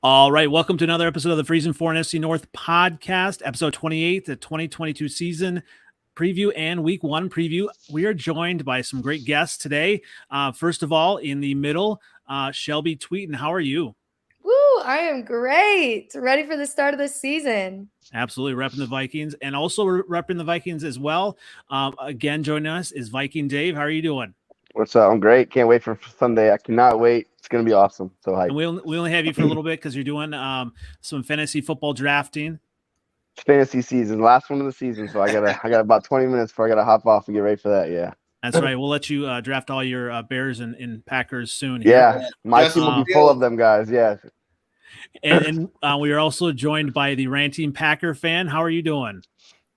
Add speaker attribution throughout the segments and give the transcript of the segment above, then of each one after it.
Speaker 1: All right, welcome to another episode of the Freezin for NFC North Podcast, episode 28, the 2022 season preview and week one preview. We are joined by some great guests today. First of all, in the middle, Shelby Tweeten. How are you?
Speaker 2: Woo, I am great. Ready for the start of the season.
Speaker 1: Absolutely, repping the Vikings, and also repping the Vikings as well. Again, joining us is Viking Dave. How are you doing?
Speaker 3: What's up? I'm great. Can't wait for Sunday. I cannot wait. It's going to be awesome. So hyped.
Speaker 1: And we only have you for a little bit because you're doing some fantasy football drafting.
Speaker 3: It's fantasy season, last one of the season. So I got about 20 minutes before I got to hop off and get ready for that. Yeah.
Speaker 1: That's right. We'll let you draft all your Bears and Packers soon. Here.
Speaker 3: Yeah. My team will be full of them guys. Yeah.
Speaker 1: And we are also joined by the Ranting Packer fan. How are you doing?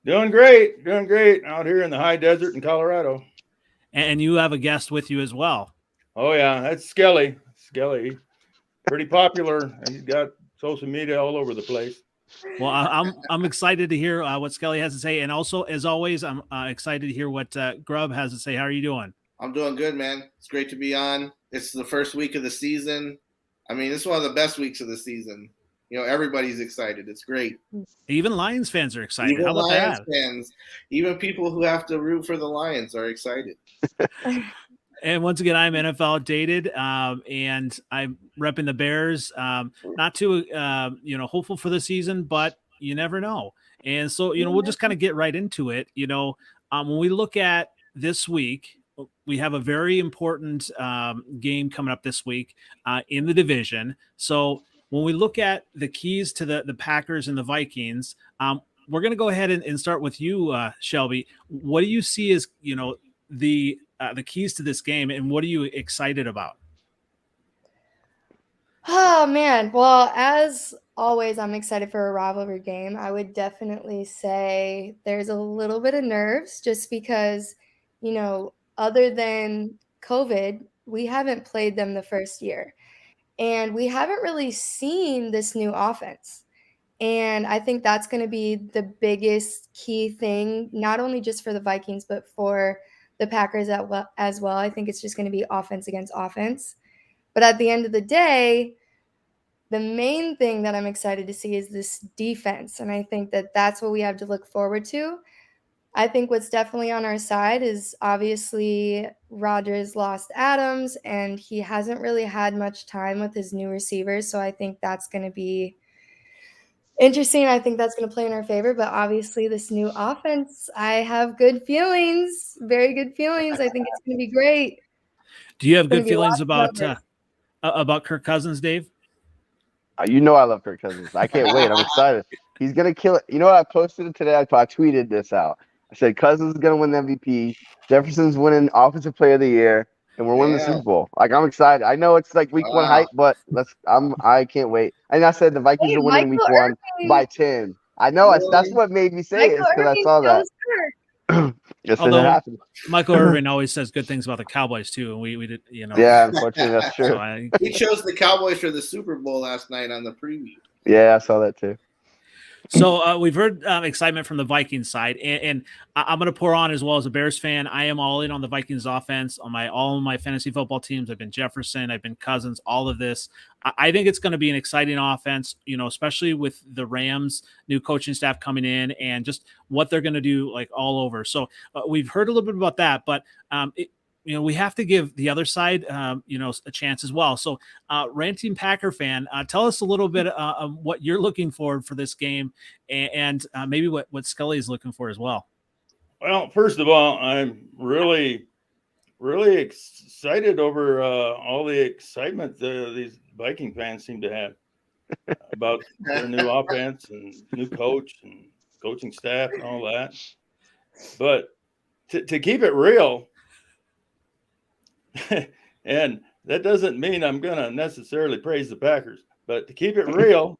Speaker 4: Doing great. Out here in the high desert in Colorado.
Speaker 1: And you have a guest with you as well.
Speaker 4: Oh, yeah. That's Skelly. Pretty popular. He's got social media all over the place.
Speaker 1: Well, I'm excited to hear what Skelly has to say. And also, as always, I'm excited to hear what Grubb has to say. How are you doing?
Speaker 5: I'm doing good, man. It's great to be on. It's the first week of the season. I mean, it's one of the best weeks of the season. You know, everybody's excited. It's great.
Speaker 1: Even Lions fans are excited.
Speaker 5: Even
Speaker 1: How about
Speaker 5: Lions
Speaker 1: that?
Speaker 5: fans, even people who have to root for the Lions are excited.
Speaker 1: And once again, I'm NFL dated, and I'm repping the Bears. Not too, hopeful for the season, but you never know. And so, we'll just kind of get right into it. When we look at this week, we have a very important game coming up this week in the division. So when we look at the keys to the Packers and the Vikings, we're going to go ahead and start with you, Shelby. What do you see as, the keys to this game, and what are you excited about?
Speaker 2: Oh, man. Well, as always, I'm excited for a rivalry game. I would definitely say there's a little bit of nerves just because, other than COVID, we haven't played them the first year. And we haven't really seen this new offense. And I think that's going to be the biggest key thing, not only just for the Vikings, but for the Packers as well. I think it's just going to be offense against offense. But at the end of the day, the main thing that I'm excited to see is this defense. And I think that that's what we have to look forward to. I think what's definitely on our side is obviously Rodgers lost Adams, and he hasn't really had much time with his new receivers. So I think that's going to be interesting. I think that's going to play in our favor. But obviously this new offense, I have good feelings, very good feelings. I think it's going to be great.
Speaker 1: Do you have good feelings about Kirk Cousins, Dave?
Speaker 3: I love Kirk Cousins. I can't wait. I'm excited. He's going to kill it. You know what? I posted it today. I tweeted this out. I said Cousins is going to win the MVP. Jefferson's winning Offensive Player of the Year, and we're winning the Super Bowl. Like, I'm excited. I know it's like week one hype, but I can't wait. And I said the Vikings are winning week one by 10. I know. That's what made me say it, because I saw that. Yes, it happened.
Speaker 1: Michael Irvin always says good things about the Cowboys too, and we did,
Speaker 3: Yeah, unfortunately, that's true.
Speaker 1: So
Speaker 5: he chose the Cowboys for the Super Bowl last night on the preview.
Speaker 3: Yeah, I saw that too.
Speaker 1: So we've heard excitement from the Vikings side, and I'm going to pour on as well as a Bears fan. I am all in on the Vikings offense on all of my fantasy football teams. I've been Jefferson, I've been Cousins, all of this. I think it's going to be an exciting offense, especially with the Rams' new coaching staff coming in and just what they're going to do like all over. So we've heard a little bit about that, but we have to give the other side, a chance as well. So, Ranting Packer fan, tell us a little bit of what you're looking for this game, and maybe what Scully is looking for as well.
Speaker 4: Well, first of all, I'm really, really excited over all the excitement these Viking fans seem to have about their new offense and new coach and coaching staff and all that. But to keep it real, and that doesn't mean I'm going to necessarily praise the Packers, but to keep it real,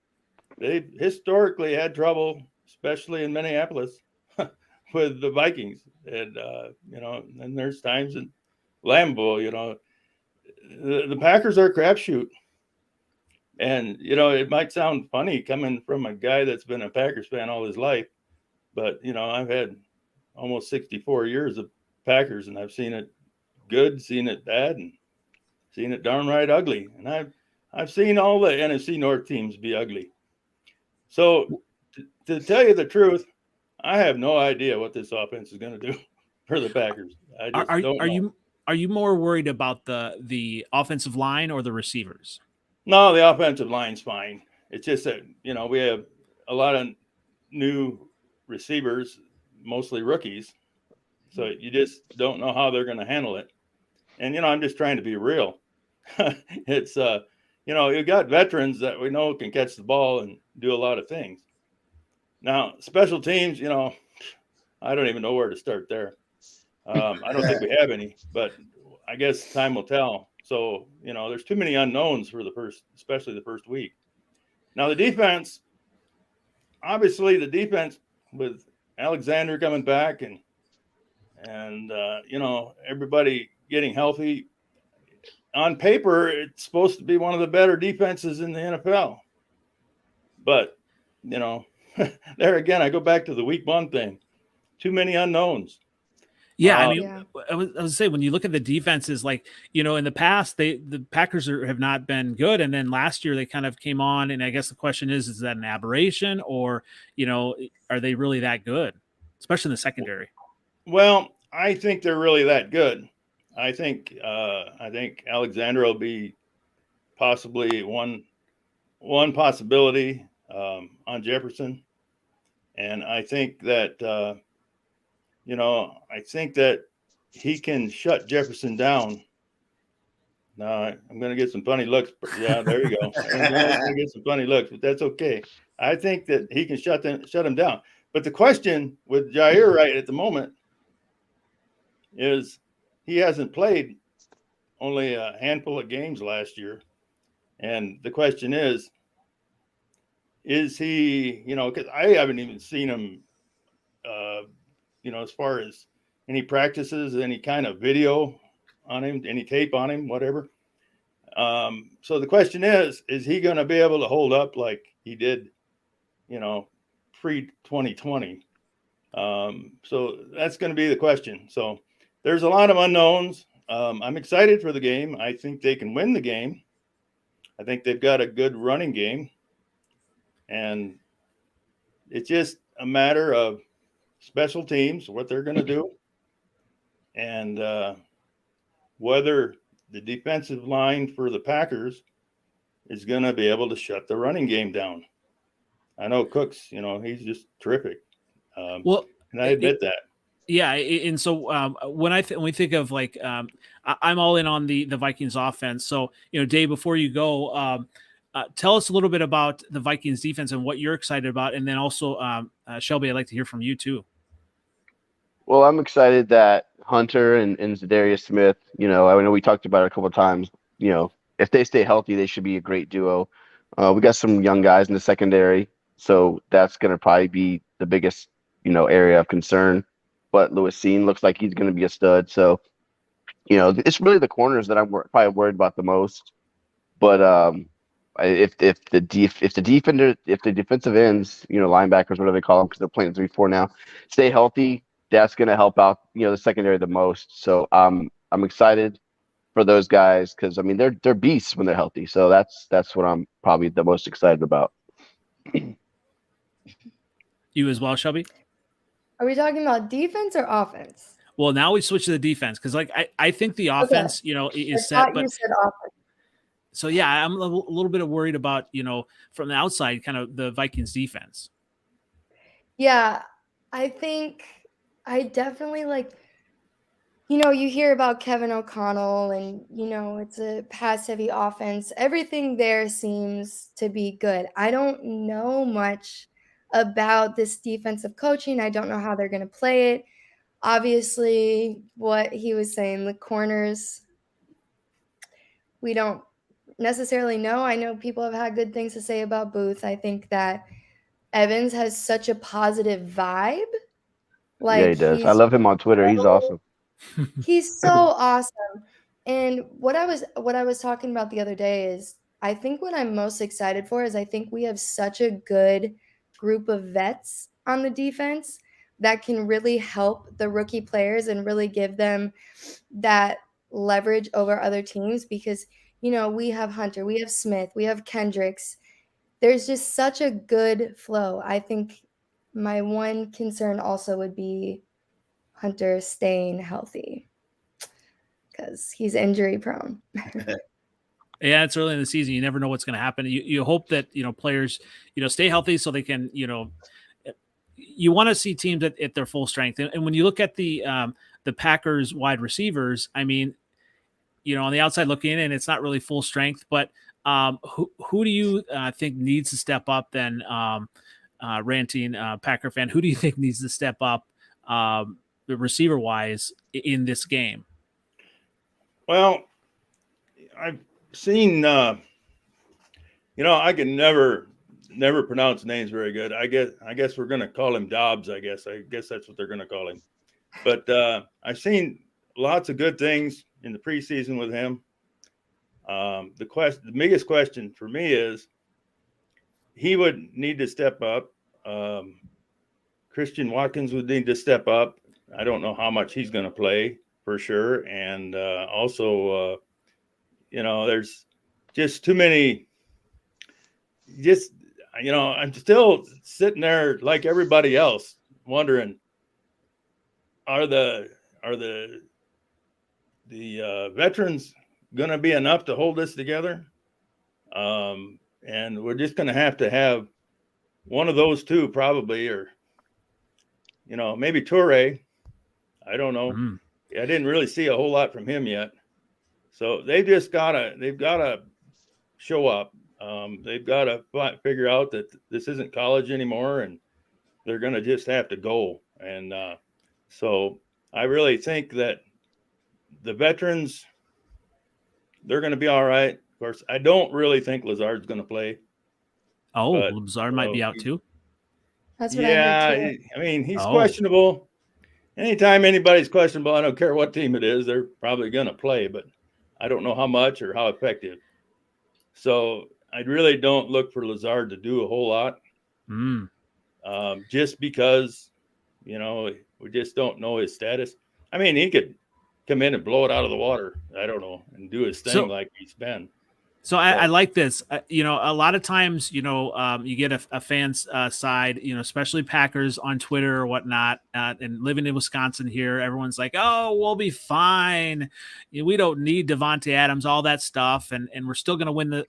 Speaker 4: they've historically had trouble, especially in Minneapolis, with the Vikings. And, and there's times in Lambeau, the Packers are a crapshoot. And, it might sound funny coming from a guy that's been a Packers fan all his life, but, I've had almost 64 years of Packers, and I've seen it good, seen it bad, and seen it darn right ugly. And I've seen all the NFC North teams be ugly. So to tell you the truth, I have no idea what this offense is going to do for the Packers. I just don't know.
Speaker 1: Are you more worried about the offensive line or the receivers?
Speaker 4: No, the offensive line's fine. It's just that, we have a lot of new receivers, mostly rookies. So you just don't know how they're going to handle it. And, I'm just trying to be real. It's, you've got veterans that we know can catch the ball and do a lot of things. Now, special teams, I don't even know where to start there. I don't think we have any, but I guess time will tell. So, there's too many unknowns for especially the first week. Now, the defense, obviously the defense with Alexander coming back and everybody getting healthy, on paper, it's supposed to be one of the better defenses in the NFL. But, there again, I go back to the week 1 thing. Too many unknowns.
Speaker 1: Yeah, I was say when you look at the defenses, like, in the past, the Packers have not been good, and then last year they kind of came on, and I guess the question is that an aberration, or are they really that good, especially in the secondary?
Speaker 4: Well, I think they're really that good. I think Alexander will be possibly one possibility on Jefferson, and I think that I think that he can shut Jefferson down. Now I'm going to get some funny looks. Yeah, there you go. I'm going to get some funny looks, but that's okay. I think that he can shut him down. But the question with Jair right at the moment is he hasn't played only a handful of games last year. And the question is he, because I haven't even seen him, as far as any practices, any kind of video on him, any tape on him, whatever. So the question is he going to be able to hold up like he did, pre-2020? So that's going to be the question. So there's a lot of unknowns. I'm excited for the game. I think they can win the game. I think they've got a good running game. And it's just a matter of special teams, what they're going to do, and whether the defensive line for the Packers is going to be able to shut the running game down. I know Cooks, he's just terrific. And I admit that.
Speaker 1: Yeah, and so when we think of like, I'm all in on the Vikings offense. So Dave, before you go, tell us a little bit about the Vikings defense and what you're excited about, and then also Shelby, I'd like to hear from you too.
Speaker 3: Well, I'm excited that Hunter and Zadarius Smith, I know we talked about it a couple of times. If they stay healthy, they should be a great duo. We got some young guys in the secondary, so that's going to probably be the biggest area of concern. But Lewis Cine looks like he's going to be a stud. So, it's really the corners that I'm probably worried about the most. But if the defensive ends, linebackers, whatever they call them, because they're playing 3-4 now, stay healthy, that's going to help out the secondary the most. So I'm excited for those guys because they're beasts when they're healthy. So that's what I'm probably the most excited about.
Speaker 1: You as well, Shelby?
Speaker 2: Are we talking about defense or offense?
Speaker 1: Well, now we switch to the defense because, like, I think the offense, is set. But
Speaker 2: you said offense.
Speaker 1: So yeah, I'm a little bit worried about from the outside, kind of the Vikings defense.
Speaker 2: Yeah, I think I definitely you hear about Kevin O'Connell and it's a pass-heavy offense. Everything there seems to be good. I don't know much about this defensive coaching. I don't know how they're going to play it. Obviously, what he was saying, the corners, we don't necessarily know. I know people have had good things to say about Booth. I think that Evans has such a positive vibe.
Speaker 3: Yeah, he does. I love him on Twitter. He's awesome.
Speaker 2: He's so awesome. And what I was talking about the other day is I think what I'm most excited for is I think we have such a good group of vets on the defense that can really help the rookie players and really give them that leverage over other teams because we have Hunter, we have Smith, we have Kendricks. There's just such a good flow. I think my one concern also would be Hunter staying healthy because he's injury prone.
Speaker 1: Yeah, it's early in the season. You never know what's going to happen. You hope that, players, stay healthy so they can, you want to see teams at their full strength. And when you look at the Packers wide receivers, I mean, on the outside looking in, it's not really full strength, but who do you think needs to step up then, Ranting Packer fan, who do you think needs to step up receiver wise in this game?
Speaker 4: Well, I've seen, I can never pronounce names very good. I guess we're going to call him Dobbs. I guess that's what they're going to call him. But I've seen lots of good things in the preseason with him. The biggest question for me is he would need to step up. Christian Watkins would need to step up. I don't know how much he's going to play for sure. And also, there's just too many. I'm still sitting there like everybody else, wondering, are the veterans going to be enough to hold this together? And we're just going to have one of those two probably, or maybe Toure. I don't know.
Speaker 1: Mm-hmm.
Speaker 4: I didn't really see a whole lot from him yet. So they've got to show up. They've got to figure out that this isn't college anymore, and they're going to just have to go. And so I really think that the veterans, they're going to be all right. Of course, I don't really think Lazard's going to play.
Speaker 1: Oh, Lazard might be out too.
Speaker 2: That's what I heard too.
Speaker 4: I mean, he's questionable. Anytime anybody's questionable, I don't care what team it is, they're probably going to play, but I don't know how much or how effective. So I really don't look for Lazard to do a whole lot, just because, we just don't know his status. I mean, he could come in and blow it out of the water, I don't know, and do his thing like he's been.
Speaker 1: So I like this. A lot of times, you get a fan's side, especially Packers on Twitter or whatnot, and living in Wisconsin here, everyone's like, oh, we'll be fine. We don't need Devontae Adams, all that stuff. And we're still going to win the,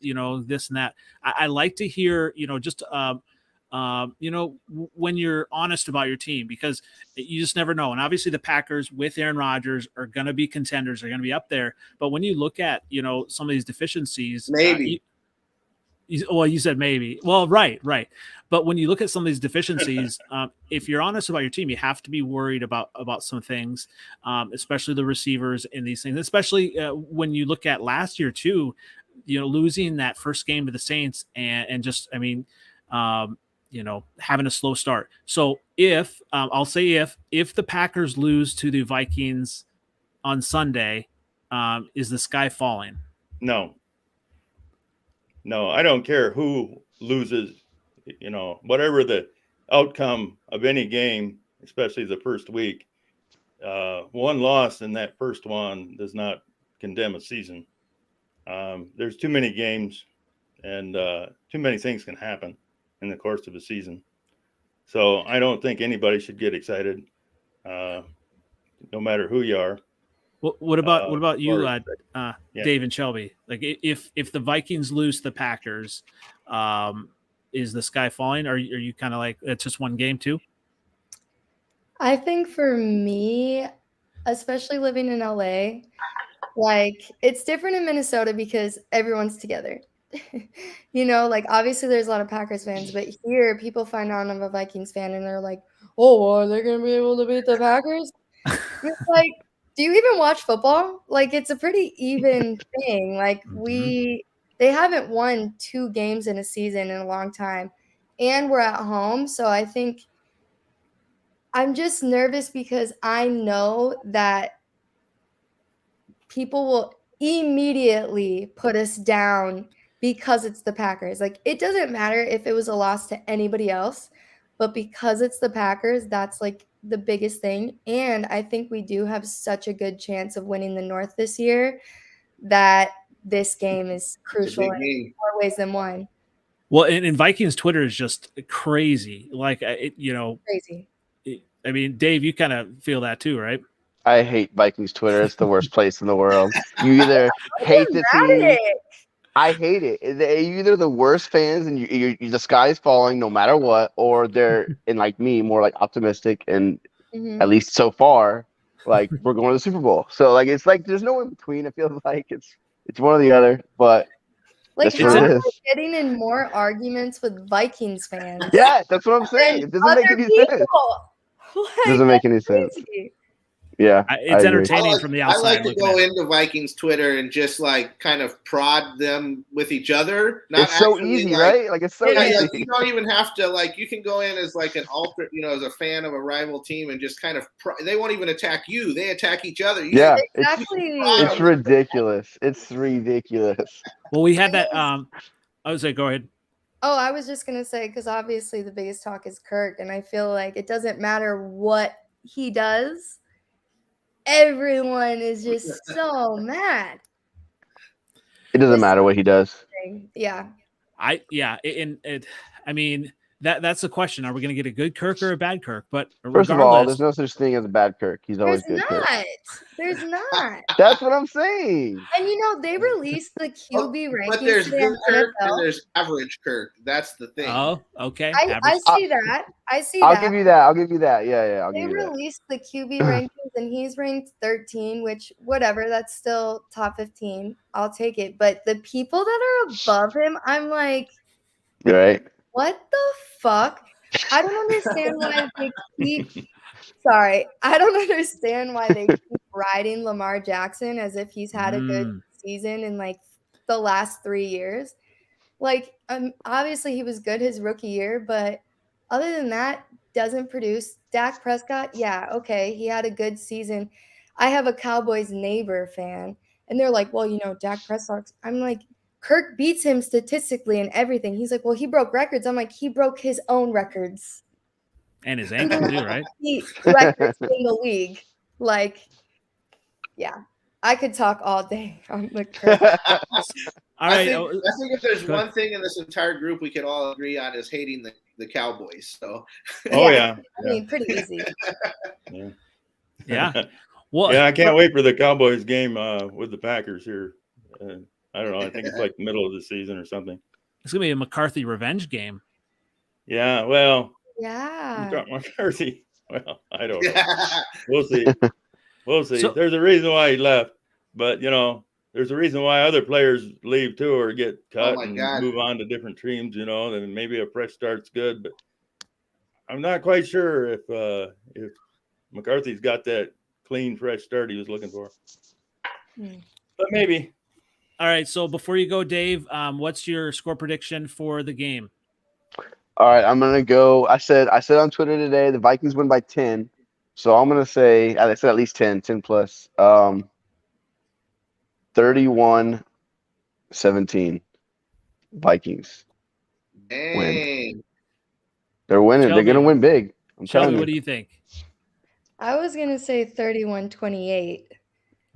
Speaker 1: this and that. I like to hear, just, when you're honest about your team, because you just never know. And obviously the Packers with Aaron Rodgers are going to be contenders, are going to be up there. But when you look at, some of these deficiencies,
Speaker 5: maybe,
Speaker 1: you said maybe. Well, right. But when you look at some of these deficiencies, if you're honest about your team, you have to be worried about some things, especially the receivers in these things, especially when you look at last year too, losing that first game to the Saints and just, having a slow start. So if I'll say if the Packers lose to the Vikings on Sunday, is the sky falling?
Speaker 4: No, I don't care who loses, whatever the outcome of any game, especially the first week, one loss in that first one does not condemn a season. There's too many games and too many things can happen in the course of a season. So I don't think anybody should get excited, no matter who you are.
Speaker 1: What about you, Dave and Shelby? Like if the Vikings lose the Packers, is the sky falling? Are you kind of like, it's just one game too?
Speaker 2: I think for me, especially living in LA, like it's different in Minnesota because everyone's together. Obviously there's a lot of Packers fans, but here people find out I'm a Vikings fan and they're like, oh, well, are they going to be able to beat the Packers? It's like, do you even watch football? Like, it's a pretty even thing. Like, they haven't won 2 games in a season in a long time, and we're at home. So I think I'm just nervous because I know that people will immediately put us down because it's the Packers. Like, it doesn't matter if it was a loss to anybody else, but because it's the Packers, that's like the biggest thing. And I think we do have such a good chance of winning the North this year that this game is crucial in more ways than one.
Speaker 1: Well, and Vikings Twitter is just crazy. Like,
Speaker 2: Crazy.
Speaker 1: I mean, Dave, you kind of feel that too, right?
Speaker 3: I hate Vikings Twitter. It's the worst place in the world. You either hate the team. I hate it. They're either the worst fans and the sky is falling no matter what, or they're, and like me, more like optimistic and at least so far, like we're going to the Super Bowl. So like it's like there's no in between. It feels like it's one or the other. But
Speaker 2: like
Speaker 3: that's what it is.
Speaker 2: We're getting in more arguments with Vikings fans.
Speaker 3: Yeah, that's what I'm saying. It doesn't make any sense.
Speaker 2: Like,
Speaker 3: doesn't make any sense. Yeah,
Speaker 1: it's entertaining from the outside.
Speaker 5: I like to go into Vikings Twitter and just like kind of prod them with each other.
Speaker 3: It's so easy, right? Like it's so easy.
Speaker 5: Like, you don't even have to like. You can go in as like an alternate, as a fan of a rival team, and just kind of. They won't even attack you; they attack each other.
Speaker 2: Exactly.
Speaker 3: It's ridiculous. It's ridiculous.
Speaker 1: Well, we had that. I would say, go ahead.
Speaker 2: Oh, I was just gonna say because obviously the biggest talk is Kirk, and I feel like it doesn't matter what he does. Everyone is just so mad.
Speaker 3: It doesn't matter what he does.
Speaker 2: Yeah.
Speaker 1: I mean, that's the question. Are we going to get a good Kirk or a bad Kirk? But
Speaker 3: first of all, there's no such thing as a bad Kirk. He's always good.
Speaker 2: There's not.
Speaker 3: That's what I'm saying.
Speaker 2: And they released the QB rankings.
Speaker 5: But there's good Kirk and there's average Kirk. That's the thing.
Speaker 1: Oh, okay.
Speaker 2: I see that.
Speaker 3: I'll give you that. Yeah.
Speaker 2: They released the QB rankings and he's ranked 13, which whatever, that's still top 15. I'll take it. But the people that are above him, I'm like,
Speaker 3: right.
Speaker 2: What the fuck? I don't understand why they keep. Sorry, I don't understand why they keep riding Lamar Jackson as if he's had a good season in like the last 3 years. Like, obviously he was good his rookie year, but other than that, doesn't produce. Dak Prescott, yeah, okay, he had a good season. I have a Cowboys neighbor fan, and they're like, well, Dak Prescott. I'm like, Kirk beats him statistically and everything. He's like, well, he broke records. I'm like, he broke his own records.
Speaker 1: And his ankle too, right?
Speaker 2: Records in the league. Like, yeah. I could talk all day on the Kirk.
Speaker 1: All right.
Speaker 5: I think if there's one thing in this entire group we can all agree on is hating the Cowboys. So.
Speaker 2: I mean, pretty easy.
Speaker 1: Yeah. Well,
Speaker 4: I can't wait for the Cowboys game with the Packers here. I don't know. I think it's like the middle of the season or something.
Speaker 1: It's going to be a McCarthy revenge game.
Speaker 4: Yeah, well.
Speaker 2: Yeah.
Speaker 4: McCarthy. Well, I don't know. We'll see. So, there's a reason why he left. But, there's a reason why other players leave too or get cut and move on to different teams, and maybe a fresh start's good. But I'm not quite sure if McCarthy's got that clean, fresh start he was looking for. But maybe.
Speaker 1: All right, so before you go, Dave, what's your score prediction for the game?
Speaker 3: All right, I'm gonna go. I said on Twitter today the Vikings win by 10, so I'm gonna say I said at least 10 plus. 31-17 Vikings win. They're winning. They're gonna win big.
Speaker 1: Shelby, what do you think?
Speaker 2: I was gonna say 31-28.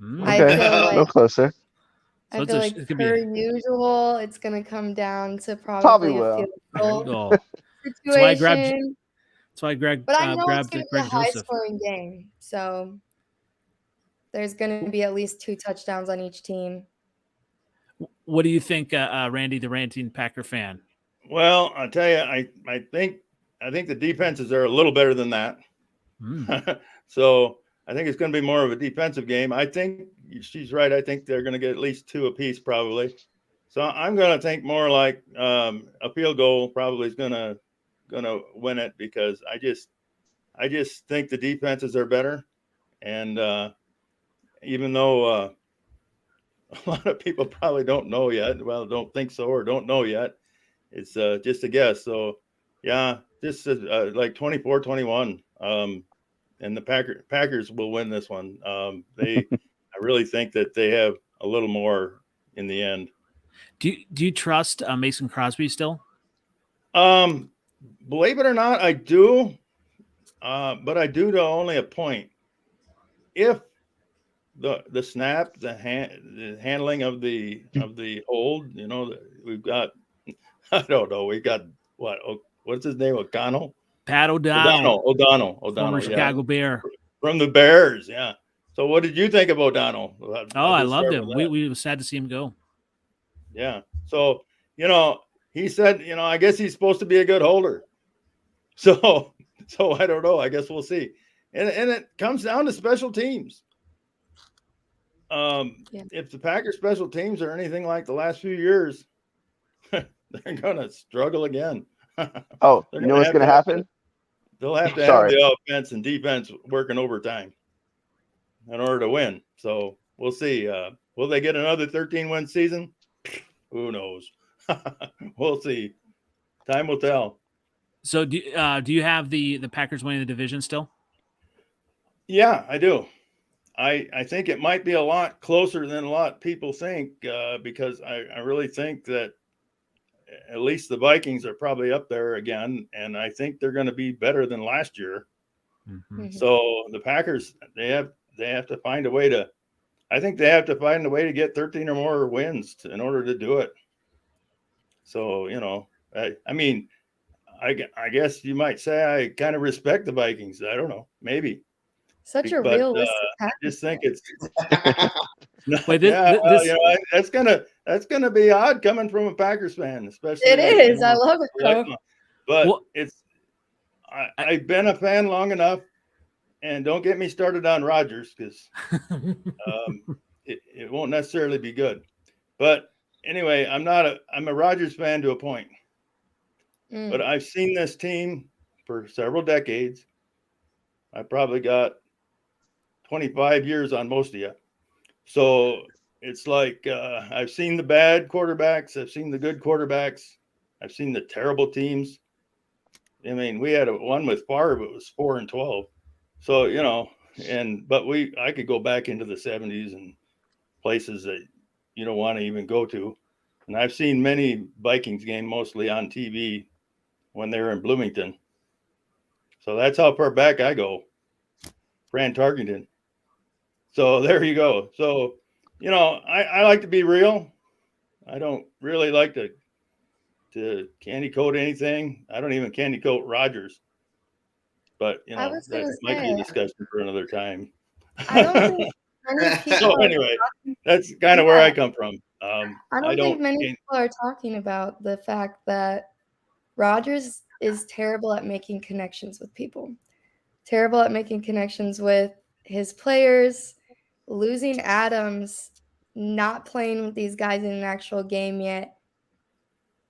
Speaker 3: Okay, a little closer.
Speaker 2: I feel like per usual, it's going to come down to probably a field goal situation.
Speaker 1: That's why Greg
Speaker 2: but I know it's
Speaker 1: grabbed
Speaker 2: going to be a high-scoring game, so there's going to be at least 2 touchdowns on each team.
Speaker 1: What do you think, Randy, the Ranting Packer fan?
Speaker 4: Well, I'll tell you, I think the defenses are a little better than that. So I think it's going to be more of a defensive game. I think she's right. I think they're going to get at least 2 apiece probably. So I'm going to think more like a field goal probably is going to win it because I just think the defenses are better. And even though a lot of people probably don't know yet, well, don't think so or don't know yet, it's just a guess. So yeah, just like 24-21. And the Packers will win this one. I really think that they have a little more in the end.
Speaker 1: Do you trust Mason Crosby still?
Speaker 4: Believe it or not, I do. But I do to only a point. If the snap, the handling of the hold. We've got I don't know. We got what's his name? O'Connell.
Speaker 1: Pat O'Donnell.
Speaker 4: O'Donnell,
Speaker 1: former Chicago Bear
Speaker 4: from the Bears. Yeah. So what did you think of O'Donnell?
Speaker 1: I loved him. We were sad to see him go.
Speaker 4: Yeah. So he said, I guess he's supposed to be a good holder. So I don't know. I guess we'll see. And it comes down to special teams. If the Packers special teams are anything like the last few years, they're going to struggle again.
Speaker 3: Oh, you know what's going to happen?
Speaker 4: They'll have to have the offense and defense working overtime in order to win. So we'll see. Will they get another 13-win season? Who knows? We'll see. Time will tell.
Speaker 1: So do you have the Packers winning the division still?
Speaker 4: Yeah, I do. I think it might be a lot closer than a lot of people think because I really think that at least the Vikings are probably up there again, and I think they're going to be better than last year.
Speaker 1: Mm-hmm.
Speaker 4: So the Packers, they have to find a way to. I think they have to find a way to get 13 or more wins in order to do it. So I mean, I guess you might say I kind of respect the Vikings. I don't know, maybe.
Speaker 2: Such a realistic.
Speaker 4: I just think it's.
Speaker 1: Wait,
Speaker 4: that's gonna be odd coming from a Packers fan, especially.
Speaker 2: It is. I love it, though.
Speaker 4: But I've been a fan long enough, and don't get me started on Rodgers because it won't necessarily be good. But anyway, I'm a Rodgers fan to a point. But I've seen this team for several decades. I probably got 25 years on most of you. So it's like I've seen the bad quarterbacks. I've seen the good quarterbacks. I've seen the terrible teams. I mean, we had one with Favre, but it was 4-12. So, I could go back into the 70s and places that you don't want to even go to. And I've seen many Vikings games, mostly on TV when they were in Bloomington. So that's how far back I go. Fran Tarkenton. So there you go. So, I like to be real. I don't really like to candy coat anything. I don't even candy coat Rodgers. But, that might be a discussion for another time.
Speaker 2: I don't think many people
Speaker 4: so anyway, that's kind of where I come from.
Speaker 2: I don't think many people are talking about the fact that Rodgers is terrible at making connections with people. Terrible at making connections with his players, losing Adams, not playing with these guys in an actual game yet.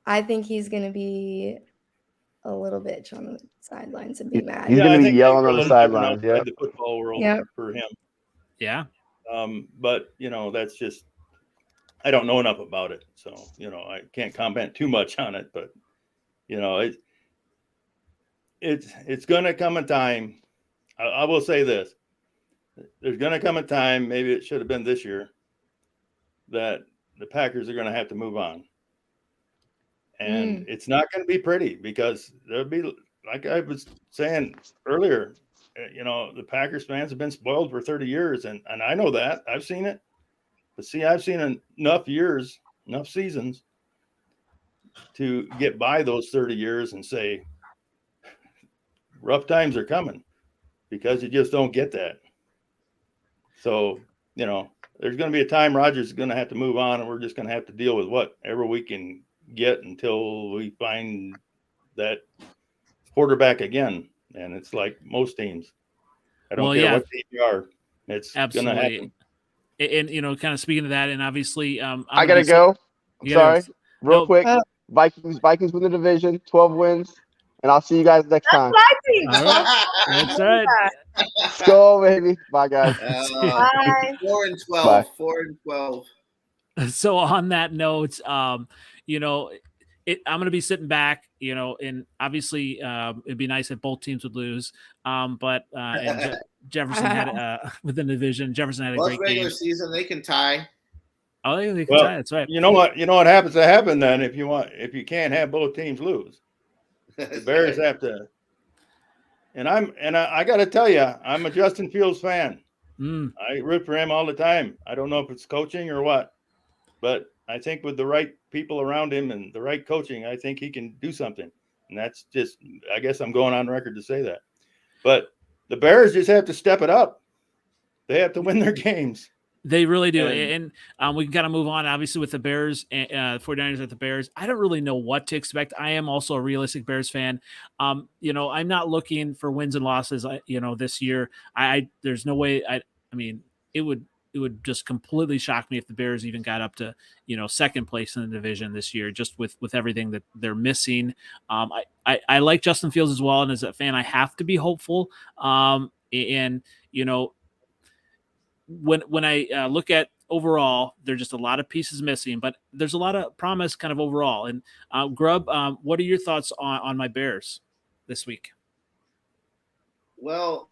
Speaker 2: I think he's going to be a little bitch on the sidelines and be mad.
Speaker 3: He's going to be yelling on the sidelines. Yeah,
Speaker 4: the football world for him.
Speaker 1: Yeah.
Speaker 4: But that's just I don't know enough about it, so I can't comment too much on it. But it's going to come a time. I will say this. There's going to come a time, maybe it should have been this year, that the Packers are going to have to move on. And it's not going to be pretty because there'll be, like I was saying earlier, the Packers fans have been spoiled for 30 years. And I know that. I've seen it. But see, I've seen enough years, enough seasons to get by those 30 years and say, rough times are coming because you just don't get that. So, there's going to be a time Rodgers is going to have to move on and we're just going to have to deal with whatever we can get until we find that quarterback again. And it's like most teams. I don't care what team you are. It's going to happen.
Speaker 1: And, kind of speaking to that, and obviously,
Speaker 3: I got to go. I'm sorry. Real quick. Vikings win the division, 12 wins. And I'll see you guys next time.
Speaker 1: All right. That's right.
Speaker 3: Let's go, baby. Bye, guys.
Speaker 2: Bye.
Speaker 5: 4-12.
Speaker 3: Bye.
Speaker 5: 4-12.
Speaker 1: So on that note, I'm going to be sitting back, and obviously it'd be nice if both teams would lose. But Jefferson had within the division. Jefferson had a great
Speaker 5: regular
Speaker 1: game.
Speaker 5: Season, they can tie.
Speaker 1: Oh, they can tie. That's right.
Speaker 4: You know what happens to happen then if you can't have both teams lose. The Bears have to, and I got to tell you, I'm a Justin Fields fan. I root for him all the time. I don't know if it's coaching or what, but I think with the right people around him and the right coaching, I think he can do something. And that's just, I guess I'm going on record to say that. But the Bears just have to step it up. They have to win their games.
Speaker 1: They really do. And we got to move on, obviously, with the Bears, 49ers at the Bears. I don't really know what to expect. I am also a realistic Bears fan. I'm not looking for wins and losses, this year. There's no way. I mean, it would just completely shock me if the Bears even got up to, second place in the division this year, just with everything that they're missing. I like Justin Fields as well. And as a fan, I have to be hopeful. When I look at overall, there's just a lot of pieces missing, but there's a lot of promise kind of overall. And Grubb, what are your thoughts on my Bears this week?
Speaker 5: Well,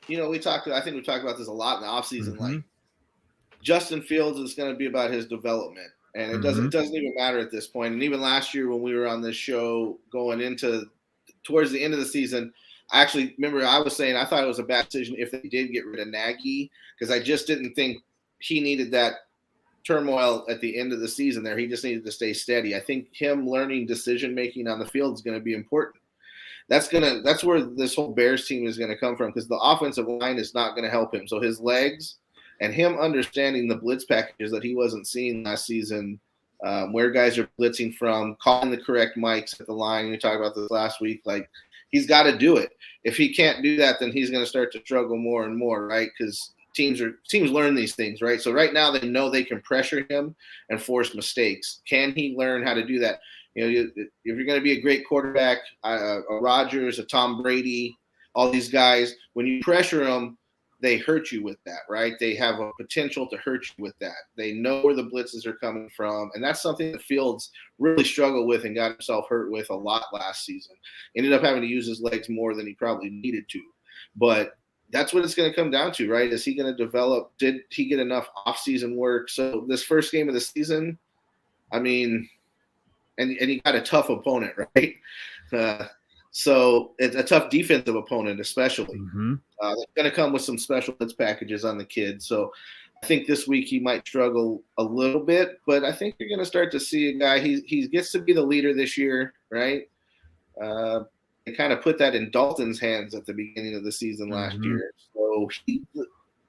Speaker 5: I think we talked about this a lot in the offseason. Mm-hmm. Like Justin Fields is going to be about his development, and it doesn't even matter at this point. And even last year when we were on this show going into towards the end of the season, I actually remember I was saying I thought it was a bad decision if they did get rid of Nagy, because I just didn't think he needed that turmoil at the end of the season there. He just needed to stay steady. I think him learning decision-making on the field is going to be important. That's where this whole Bears team is going to come from, because the offensive line is not going to help him. So his legs and him understanding the blitz packages that he wasn't seeing last season, where guys are blitzing from, calling the correct mics at the line. We talked about this last week. Like, he's got to do it. If he can't do that, then he's going to start to struggle more and more, right? Because teams learn these things, right? So right now they know they can pressure him and force mistakes. Can he learn how to do that? If you're going to be a great quarterback, a Rodgers, a Tom Brady, all these guys, when you pressure them, they hurt you with that, right? They have a potential to hurt you with that. They know where the blitzes are coming from, and that's something that Fields really struggled with and got himself hurt with a lot last season. Ended up having to use his legs more than he probably needed to. But that's what it's going to come down to, right? Is he going to develop? Did he get enough off-season work? So this first game of the season, I mean, and he got a tough opponent, right? So it's a tough defensive opponent, especially. Mm-hmm. They're going to come with some special blitz packages on the kid. So I think this week he might struggle a little bit, but I think you're going to start to see a guy. He gets to be the leader this year, right? They kind of put that in Dalton's hands at the beginning of the season last year. So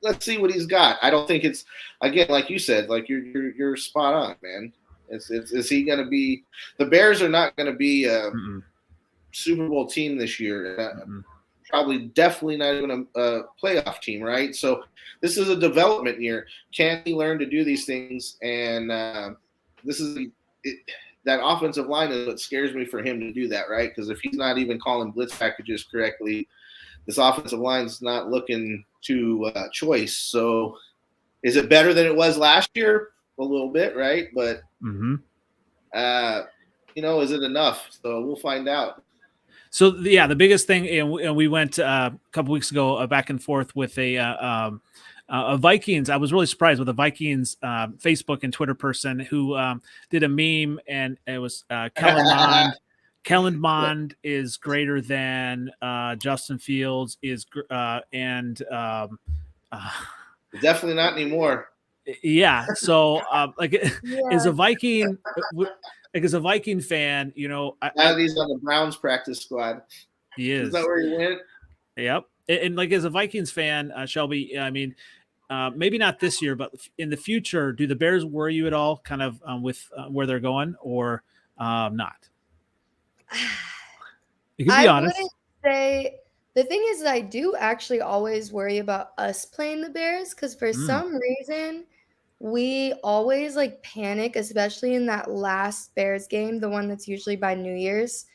Speaker 5: let's see what he's got. I don't think it's, again, like you said, like you're spot on, man. Is he going to be – the Bears are not going to be Super Bowl team this year. Probably definitely not even a playoff team, right? So this is a development year. Can he learn to do these things? And that offensive line is what scares me for him to do that, right? Because if he's not even calling blitz packages correctly, this offensive line is not looking to choice. So is it better than it was last year? A little bit, right? But is it enough? So we'll find out.
Speaker 1: So the biggest thing, and we went a couple weeks ago back and forth with a Vikings. I was really surprised with a Vikings Facebook and Twitter person who did a meme, and it was Kellen Mond. Kellen Mond is greater than Justin Fields and
Speaker 5: definitely not anymore.
Speaker 1: Yeah. So as a Viking. As a Viking fan,
Speaker 5: he's on the Browns practice squad.
Speaker 1: He is.
Speaker 5: Is that where he went?
Speaker 1: Yep. And as a Vikings fan, Shelby, I mean, maybe not this year, but in the future, do the Bears worry you at all, kind of with where they're going, or not? You can be honest.
Speaker 2: I wouldn't say. The thing is that I do actually always worry about us playing the Bears, because for some reason we always panic, especially in that last Bears game, the one that's usually by New Year's.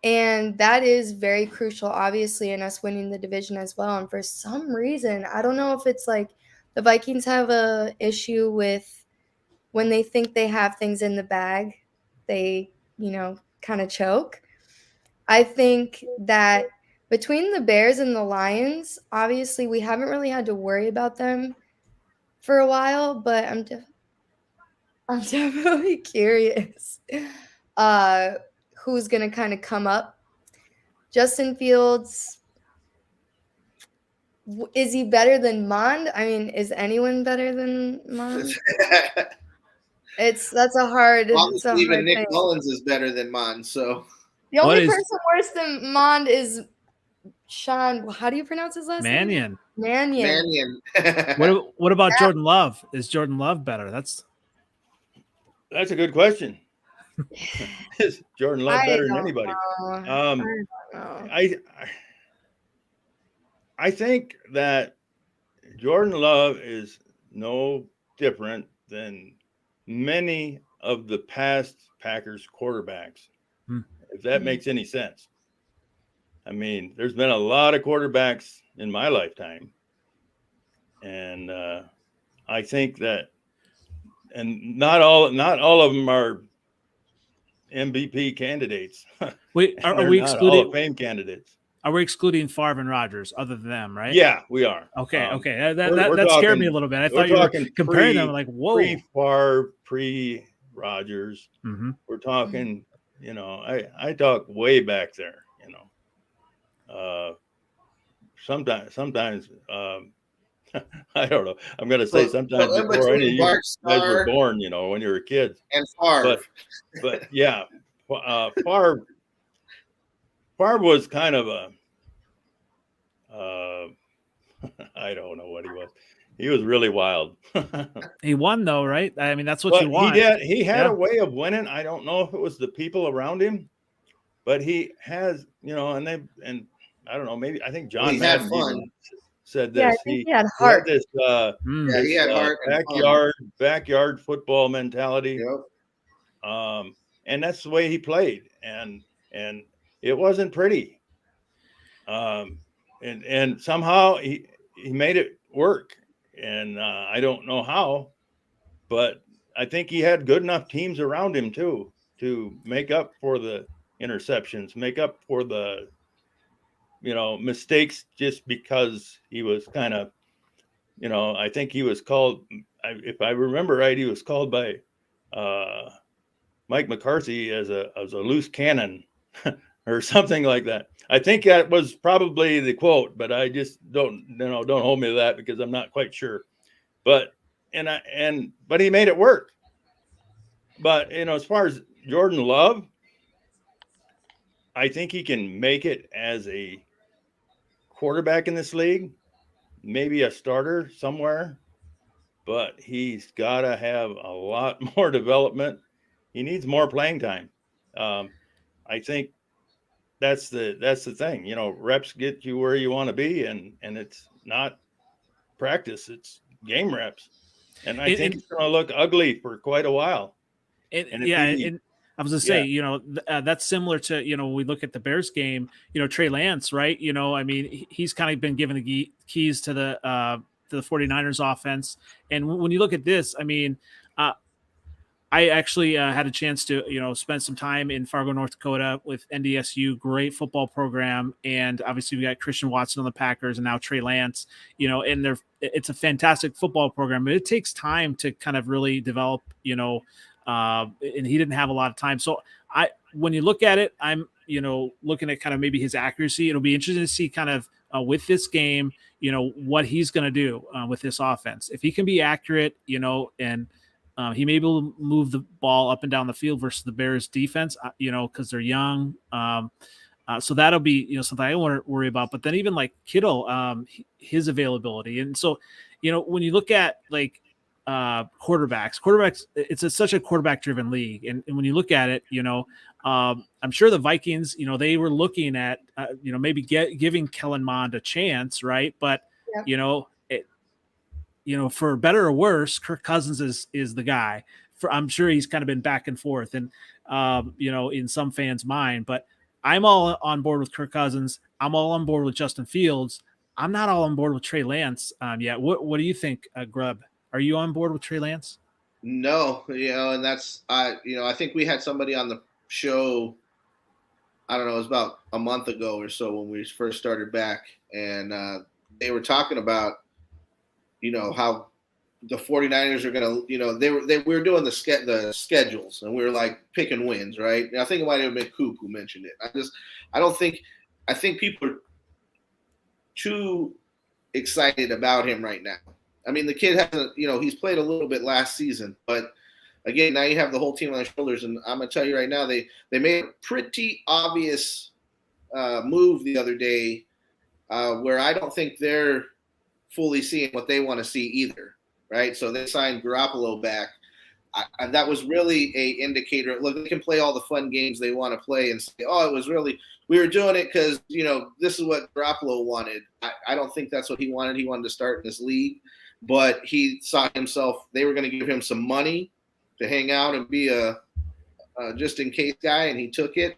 Speaker 2: And that is very crucial, obviously, in us winning the division as well. And for some reason, I don't know if it's the Vikings have a issue with when they think they have things in the bag, they, kind of choke. I think that between the Bears and the Lions, obviously we haven't really had to worry about them for a while, but I'm definitely curious who's going to kind of come up. Justin Fields, Is he better than Mond? I mean, is anyone better than Mond? That's a hard.
Speaker 5: Obviously, even Nick
Speaker 2: thing.
Speaker 5: Mullins is better than Mond. So
Speaker 2: the only person worse than Mond is Sean. How do you pronounce his last name?
Speaker 5: Mannion.
Speaker 1: What about Jordan Love? Is Jordan Love better? That's
Speaker 4: a good question. Is Jordan Love better than anybody? I think that Jordan Love is no different than many of the past Packers quarterbacks, if that makes any sense. I mean, there's been a lot of quarterbacks in my lifetime, and I think that, and not all of them are MVP candidates.
Speaker 1: Wait, are we excluding
Speaker 4: Hall of Fame candidates?
Speaker 1: Are we excluding Favre and Rodgers other than them, right?
Speaker 4: Yeah, we are.
Speaker 1: Okay. That scared me a little bit. I thought you were comparing them like, whoa.
Speaker 4: Pre-Favre, pre-Rodgers.
Speaker 1: Mm-hmm.
Speaker 4: We're talking, I talk way back there, sometimes I don't know. I'm going to say sometimes before any of you guys were born, when you were kids.
Speaker 5: And Favre.
Speaker 4: But yeah, Favre was kind of I don't know what he was. He was really wild.
Speaker 1: He won though, right? I mean, that's what you want.
Speaker 4: He had a way of winning. I don't know if it was the people around him, but he has, and I don't know, maybe I think John Madden said this.
Speaker 2: Yeah, he had heart.
Speaker 4: He had heart. Backyard football mentality.
Speaker 5: Yep.
Speaker 4: And that's the way he played. And it wasn't pretty. And somehow he made it work. And I don't know how, but I think he had good enough teams around him too to make up for the interceptions, make up for the mistakes, just because he was kind of, I think he was called, if I remember right, he was called by Mike McCarthy as a loose cannon or something like that. I think that was probably the quote, but I just don't hold me to that because I'm not quite sure. But but he made it work. But as far as Jordan Love, I think he can make it as a quarterback in this league, maybe a starter somewhere, but he's got to have a lot more development. He needs more playing time. I think that's the thing. Reps get you where you want to be, and it's not practice; it's game reps. And I think it's going to look ugly for quite a while.
Speaker 1: I was gonna say, that's similar to, we look at the Bears game, Trey Lance, right? I mean, he's kind of been given the keys to the 49ers offense. And when you look at this, I mean, I actually had a chance to, spend some time in Fargo, North Dakota with NDSU, great football program. And obviously we got Christian Watson on the Packers and now Trey Lance, and it's a fantastic football program, but it takes time to kind of really develop, and he didn't have a lot of time. So when you look at it, I'm, looking at kind of maybe his accuracy. It'll be interesting to see kind of with this game, what he's going to do with this offense. If he can be accurate, and he may be able to move the ball up and down the field versus the Bears defense, because they're young. So that'll be, something I don't want to worry about. But then even like Kittle, his availability. And so, when you look at like quarterbacks, it's such a quarterback driven league. And when you look at it, I'm sure the Vikings, they were looking at, maybe giving Kellen Mond a chance. Right. But, for better or worse, Kirk Cousins is the guy. I'm sure he's kind of been back and forth and, in some fans' mind, but I'm all on board with Kirk Cousins. I'm all on board with Justin Fields. I'm not all on board with Trey Lance yet. What do you think, Grubb? Are you on board with Trey Lance?
Speaker 5: No, and that's, I think we had somebody on the show, I don't know, it was about a month ago or so when we first started back, and they were talking about, how the 49ers are going to, we were doing the schedules, and we were like picking wins, right? And I think it might have been Coop who mentioned it. I think people are too excited about him right now. I mean, the kid hasn't, he's played a little bit last season, but again, now you have the whole team on their shoulders, and I'm gonna tell you right now, they made a pretty obvious move the other day where I don't think they're fully seeing what they want to see either, right? So they signed Garoppolo back. That was really a indicator. Look, they can play all the fun games they want to play and say, oh, it was really, we were doing it because, this is what Garoppolo wanted. I don't think that's what he wanted. He wanted to start in this league, but he saw himself, they were going to give him some money to hang out and be a just in case guy, and he took it.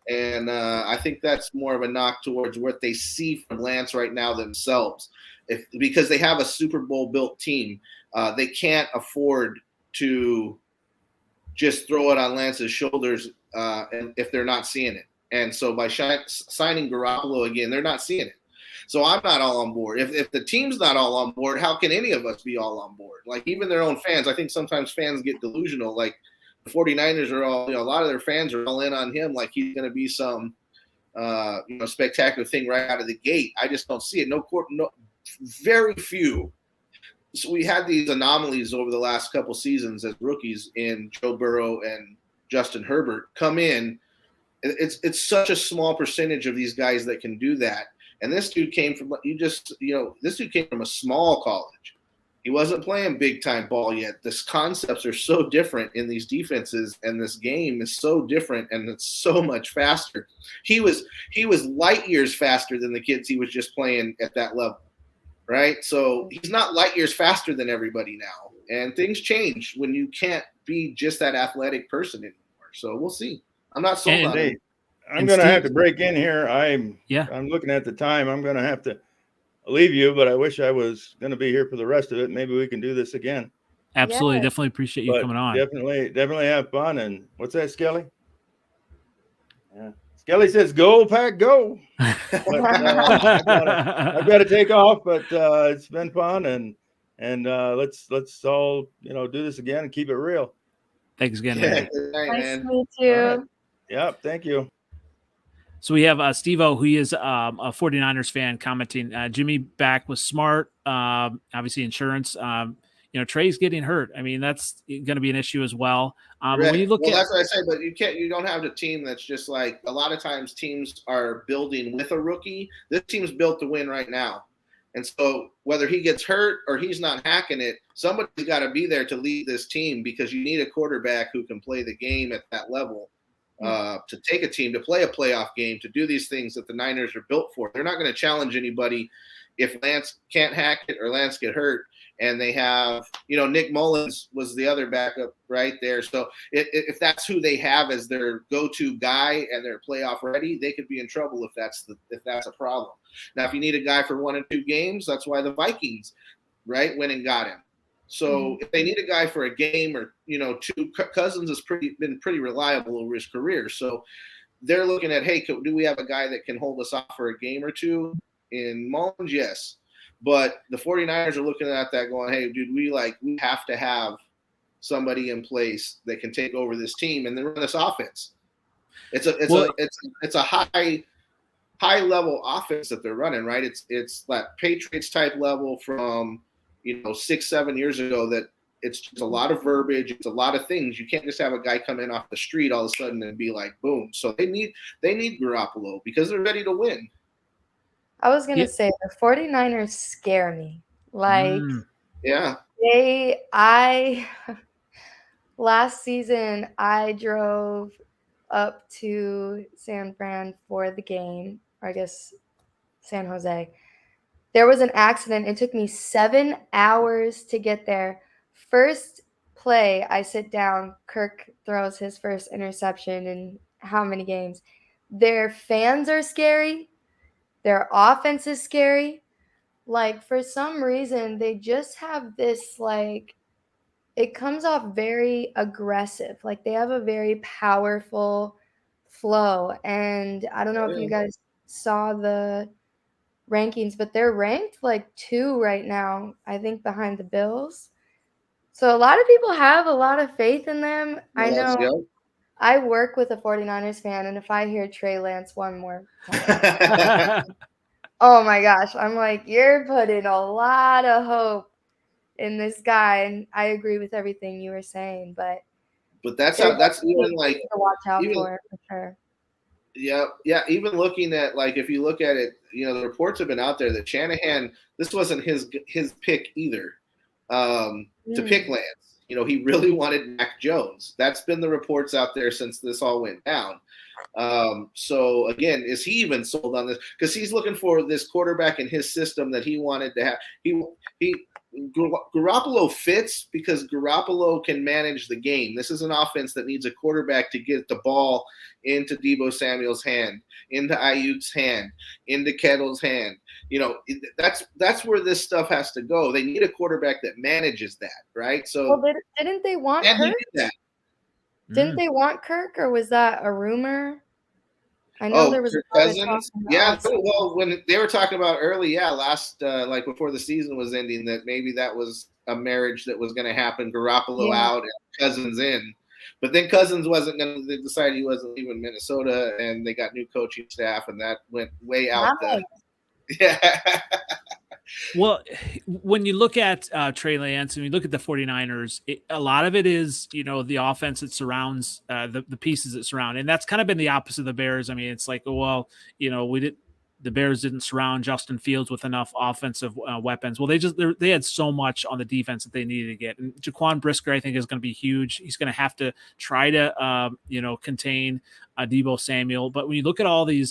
Speaker 5: And I think that's more of a knock towards what they see from Lance right now themselves. Because they have a Super Bowl built team, they can't afford to just throw it on Lance's shoulders and if they're not seeing it. And so by signing Garoppolo again, they're not seeing it. So I'm not all on board. If the team's not all on board, how can any of us be all on board? Like even their own fans, I think sometimes fans get delusional. Like the 49ers are all, a lot of their fans are all in on him like he's going to be some, spectacular thing right out of the gate. I just don't see it. No, very few. So we had these anomalies over the last couple seasons as rookies in Joe Burrow and Justin Herbert come in. It's such a small percentage of these guys that can do that. And this dude came from this dude came from a small college. He wasn't playing big time ball yet. These concepts are so different in these defenses, and this game is so different, and it's so much faster. He was light years faster than the kids he was just playing at that level. Right? So he's not light years faster than everybody now. And things change when you can't be just that athletic person anymore. So we'll see. I'm not sold on it.
Speaker 4: I'm going to have to break in here. I'm looking at the time. I'm going to have to leave you, but I wish I was going to be here for the rest of it. Maybe we can do this again.
Speaker 1: Absolutely. Yeah. Definitely appreciate you coming on.
Speaker 4: Definitely have fun. And what's that, Skelly? Yeah. Skelly says, "Go, Pack, go!" But, I've got to take off, but it's been fun, and let's all do this again and keep it real.
Speaker 1: Thanks again.
Speaker 2: Nice to meet you.
Speaker 4: Right. Yeah, thank you.
Speaker 1: So we have Steve-O, who is a 49ers fan, commenting. Jimmy back was smart. Obviously, insurance. Trey's getting hurt. I mean, that's going to be an issue as well. When you look
Speaker 5: that's what I say, but you don't have a team that's just like a lot of times teams are building with a rookie. This team's built to win right now. And so whether he gets hurt or he's not hacking it, somebody's got to be there to lead this team because you need a quarterback who can play the game at that level to take a team, to play a playoff game, to do these things that the Niners are built for. They're not going to challenge anybody if Lance can't hack it or Lance get hurt. And they have, Nick Mullins was the other backup right there. So if that's who they have as their go-to guy and they're playoff ready, they could be in trouble if that's a problem. Now, if you need a guy for 1 or 2 games, that's why the Vikings, right, went and got him. So if they need a guy for a game or 2, Cousins has been pretty reliable over his career. So they're looking at, hey, do we have a guy that can hold us off for a game or 2? In Mullins, yes. But the 49ers are looking at that going, hey, dude, we have to have somebody in place that can take over this team and then run this offense. It's a high level offense that they're running, right? It's that Patriots type level from 6-7 years ago that it's just a lot of verbiage, it's a lot of things. You can't just have a guy come in off the street all of a sudden and be like, boom. So they need Garoppolo because they're ready to win.
Speaker 2: I was going to say the 49ers scare me. Last season, I drove up to San Fran for the game, or I guess San Jose. There was an accident. It took me 7 hours to get there. First play, I sit down. Kirk throws his first interception in how many games? Their fans are scary. Their offense is scary. For some reason, they just have this, it comes off very aggressive. They have a very powerful flow. And I don't know if you guys saw the rankings, but they're ranked 2 right now, I think, behind the Bills. So a lot of people have a lot of faith in them. I know. I work with a 49ers fan, and if I hear Trey Lance one more time, Oh my gosh. I'm like, you're putting a lot of hope in this guy. And I agree with everything you were saying, but
Speaker 5: that's even like
Speaker 2: to watch out
Speaker 5: even,
Speaker 2: for sure.
Speaker 5: Yeah. Even looking at, like, if you look at it, the reports have been out there that Shanahan, this wasn't his pick either, to pick Lance. He really wanted Mac Jones. That's been the reports out there since this all went down. So again, is he even sold on this? Because he's looking for this quarterback in his system that he wanted to have. Garoppolo fits because Garoppolo can manage the game. This is an offense that needs a quarterback to get the ball into Deebo Samuel's hand, into Ayuk's hand, into Kettle's hand. That's where this stuff has to go. They need a quarterback that manages that, right? So
Speaker 2: didn't they want Kirk? Didn't they want Kirk, or was that a rumor? I know there was
Speaker 5: Kirk Cousins. Yeah, well, when they were talking about early, last like before the season was ending, that maybe that was a marriage that was going to happen. Garoppolo out and Cousins in, but then Cousins wasn't going to. They decided he wasn't leaving Minnesota, and they got new coaching staff, and that went way out.
Speaker 1: Well, when you look at Trey Lance and you look at the 49ers, a lot of it is, the offense that surrounds the pieces that surround. And that's kind of been the opposite of the Bears. I mean, it's like, well, the Bears didn't surround Justin Fields with enough offensive weapons. Well, they had so much on the defense that they needed to get. And Jaquan Brisker, I think, is going to be huge. He's going to have to try to, contain Deebo Samuel. But when you look at all the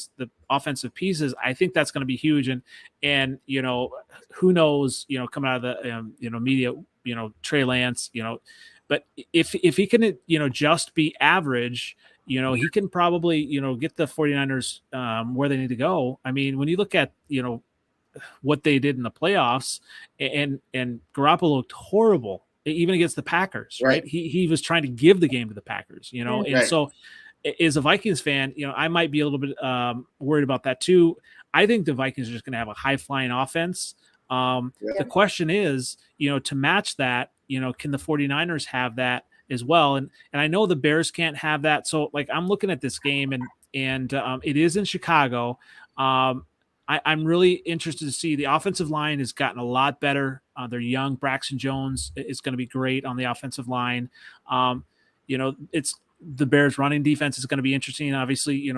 Speaker 1: offensive pieces, I think that's going to be huge. And who knows, coming out of the, media, Trey Lance, but if he can, just be average, he can probably, get the 49ers where they need to go. I mean, when you look at, what they did in the playoffs, and Garoppolo looked horrible, even against the Packers, right? He was trying to give the game to the Packers, and so as a Vikings fan, I might be a little bit worried about that too. I think the Vikings are just going to have a high flying offense. The question is, to match that, can the 49ers have that as well? And I know the Bears can't have that. So like, I'm looking at this game and it is in Chicago. I'm really interested to see the offensive line has gotten a lot better. They're young. Braxton Jones is going to be great on the offensive line. It's the Bears running defense is going to be interesting. Obviously,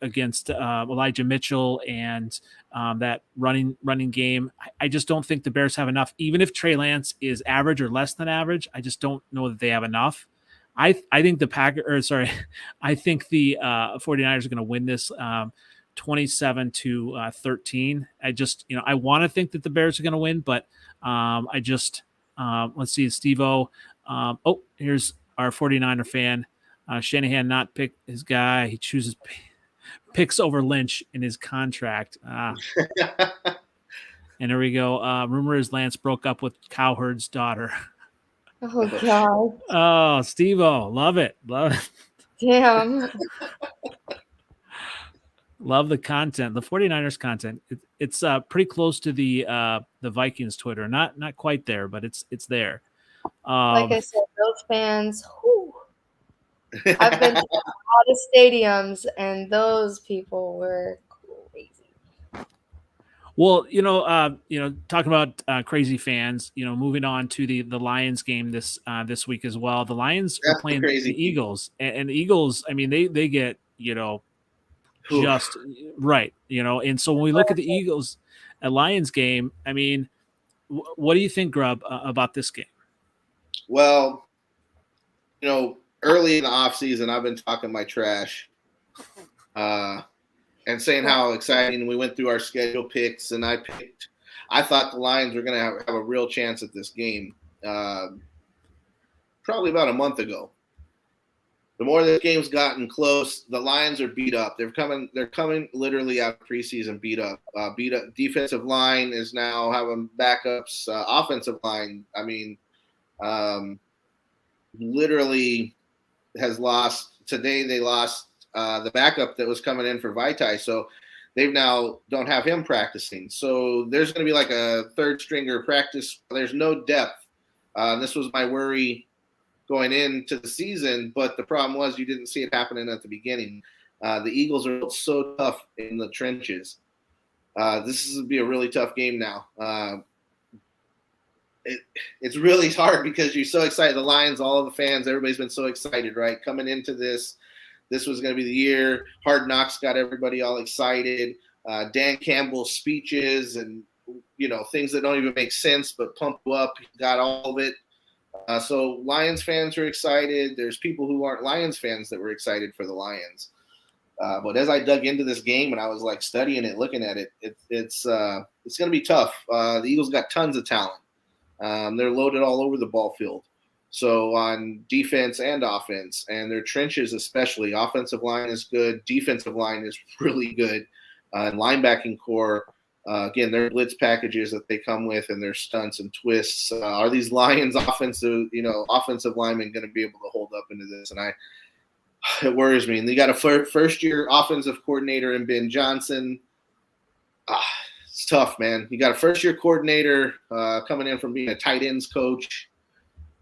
Speaker 1: against Elijah Mitchell and that running game. I just don't think the Bears have enough. Even if Trey Lance is average or less than average, I just don't know that they have enough. I think the 49ers are going to win this 27-13. I just, I want to think that the Bears are going to win, but let's see, Steve-O. Here's our 49er fan. Shanahan not pick his guy. He chooses picks over Lynch in his contract. And there we go. Rumor is Lance broke up with Cowherd's daughter.
Speaker 2: Oh, God.
Speaker 1: Oh, Steve-O. Love it.
Speaker 2: Damn.
Speaker 1: Love the content. The 49ers content. It's pretty close to the Vikings Twitter. Not quite there, but it's there.
Speaker 2: Like I said, those fans, I've been to a lot of stadiums, and those people were crazy.
Speaker 1: Well, talking about crazy fans, moving on to the Lions game this week as well. The Lions are playing the Eagles, and the Eagles, I mean, they get, just right, and so when we look at the Eagles and Lions game, I mean, what do you think, Grubb, about this game?
Speaker 5: Well, early in the offseason, I've been talking my trash and saying how exciting we went through our schedule picks, and I thought the Lions were going to have a real chance at this game probably about a month ago. The more this game's gotten close, the Lions are beat up. They're coming literally out of preseason beat up. Defensive line is now having backups. Offensive line, I mean, literally has lost. Today they lost the backup that was coming in for Vitae, so they now don't have him practicing. So there's going to be like a third stringer practice. There's no depth. This was my worry going into the season, but the problem was you didn't see it happening at the beginning. The Eagles are so tough in the trenches. this is going to be a really tough game now. It's really hard because you're so excited. The Lions, all of the fans, everybody's been so excited, right? Coming into this was going to be the year. Hard Knocks got everybody all excited. Dan Campbell's speeches and, things that don't even make sense but pump you up, got all of it. So Lions fans are excited. There's people who aren't Lions fans that were excited for the Lions. But as I dug into this game and I was like studying it, looking at it, it's going to be tough. The Eagles got tons of talent. They're loaded all over the ball field. So on defense and offense, and their trenches especially, offensive line is good, defensive line is really good, and linebacking core. Again, their blitz packages that they come with and their stunts and twists. Are these Lions offensive linemen going to be able to hold up into this? And it worries me. And you got a first-year offensive coordinator in Ben Johnson. It's tough, man. You got a first-year coordinator coming in from being a tight ends coach.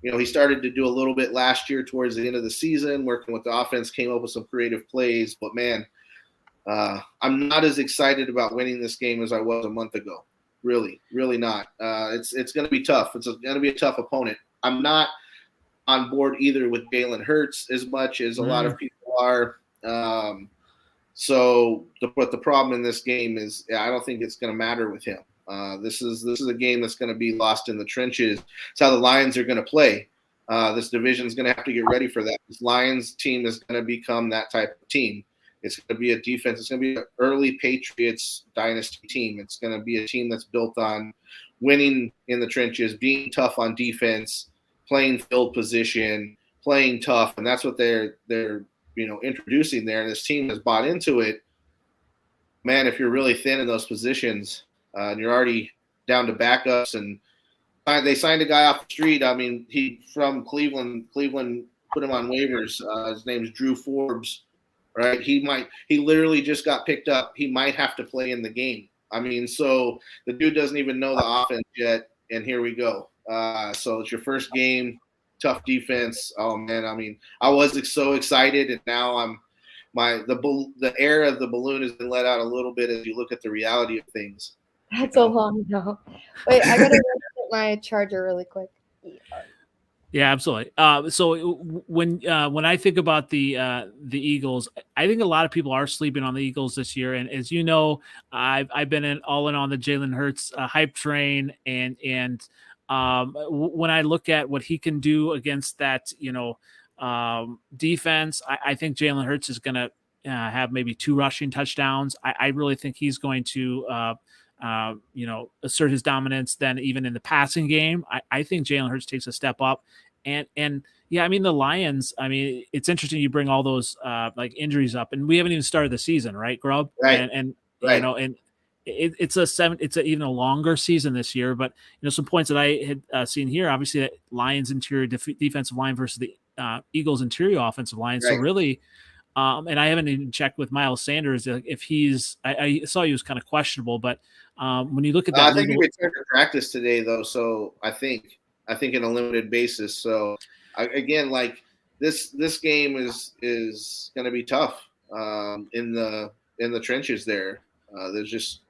Speaker 5: He started to do a little bit last year towards the end of the season, working with the offense, came up with some creative plays. But, man, I'm not as excited about winning this game as I was a month ago. Really, really not. It's going to be tough. It's going to be a tough opponent. I'm not on board either with Jalen Hurts as much as a lot of people are. But the problem in this game is I don't think it's going to matter with him. This is a game that's going to be lost in the trenches. It's how the Lions are going to play. This division is going to have to get ready for that. This Lions team is going to become that type of team. It's going to be a defense. It's going to be an early Patriots dynasty team. It's going to be a team that's built on winning in the trenches, being tough on defense, playing field position, playing tough, and that's what they're introducing there. And this team has bought into it. Man, if you're really thin in those positions and you're already down to backups, and they signed a guy off the street. I mean, he from Cleveland put him on waivers. His name's Drew Forbes. Right, he literally just got picked up. He might have to play in the game. I mean, so the dude doesn't even know the offense yet, and here we go. So it's your first game, tough defense. Oh man, I mean, I was so excited, and now the air of the balloon has been let out a little bit as you look at the reality of things.
Speaker 2: That's a long no. Wait, I gotta get my charger really quick.
Speaker 1: Yeah, absolutely. So when I think about the Eagles, I think a lot of people are sleeping on the Eagles this year. And as you know, I've been all in on the Jalen Hurts hype train, and when I look at what he can do against that defense, I think Jalen Hurts is going to have maybe 2 rushing touchdowns. I really think he's going to assert his dominance then even in the passing game. I think Jalen Hurts takes a step up. And yeah, I mean, the Lions, I mean, it's interesting you bring all those injuries up, and we haven't even started the season, right, Grubb?
Speaker 5: Right.
Speaker 1: And
Speaker 5: right.
Speaker 1: And it's even a longer season this year, but some points that I had seen here, obviously that Lions interior defensive line versus the Eagles interior offensive line. Right. So really, and I haven't even checked with Miles Sanders if he's. I saw he was kind of questionable, but when you look at that,
Speaker 5: I think he returned to practice today, though. So I think in a limited basis. So again, like this game is going to be tough in the trenches there. There's just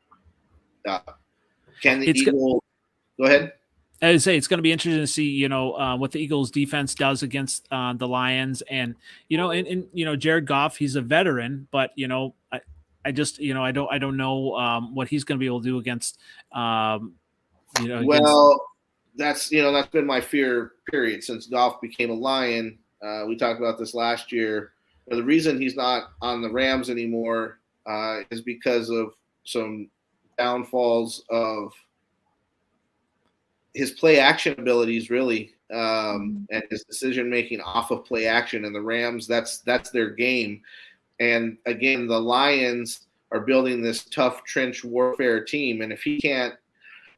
Speaker 5: can the Eagles go ahead?
Speaker 1: I would say it's going to be interesting to see, what the Eagles defense does against the Lions, and Jared Goff, he's a veteran, but I just I don't know what he's going to be able to do against
Speaker 5: that's been my fear period since Goff became a Lion. We talked about this last year. The reason he's not on the Rams anymore is because of some downfalls of his play action abilities, really, and his decision making off of play action. And the Rams, that's their game. And again, the Lions are building this tough trench warfare team. And if he can't,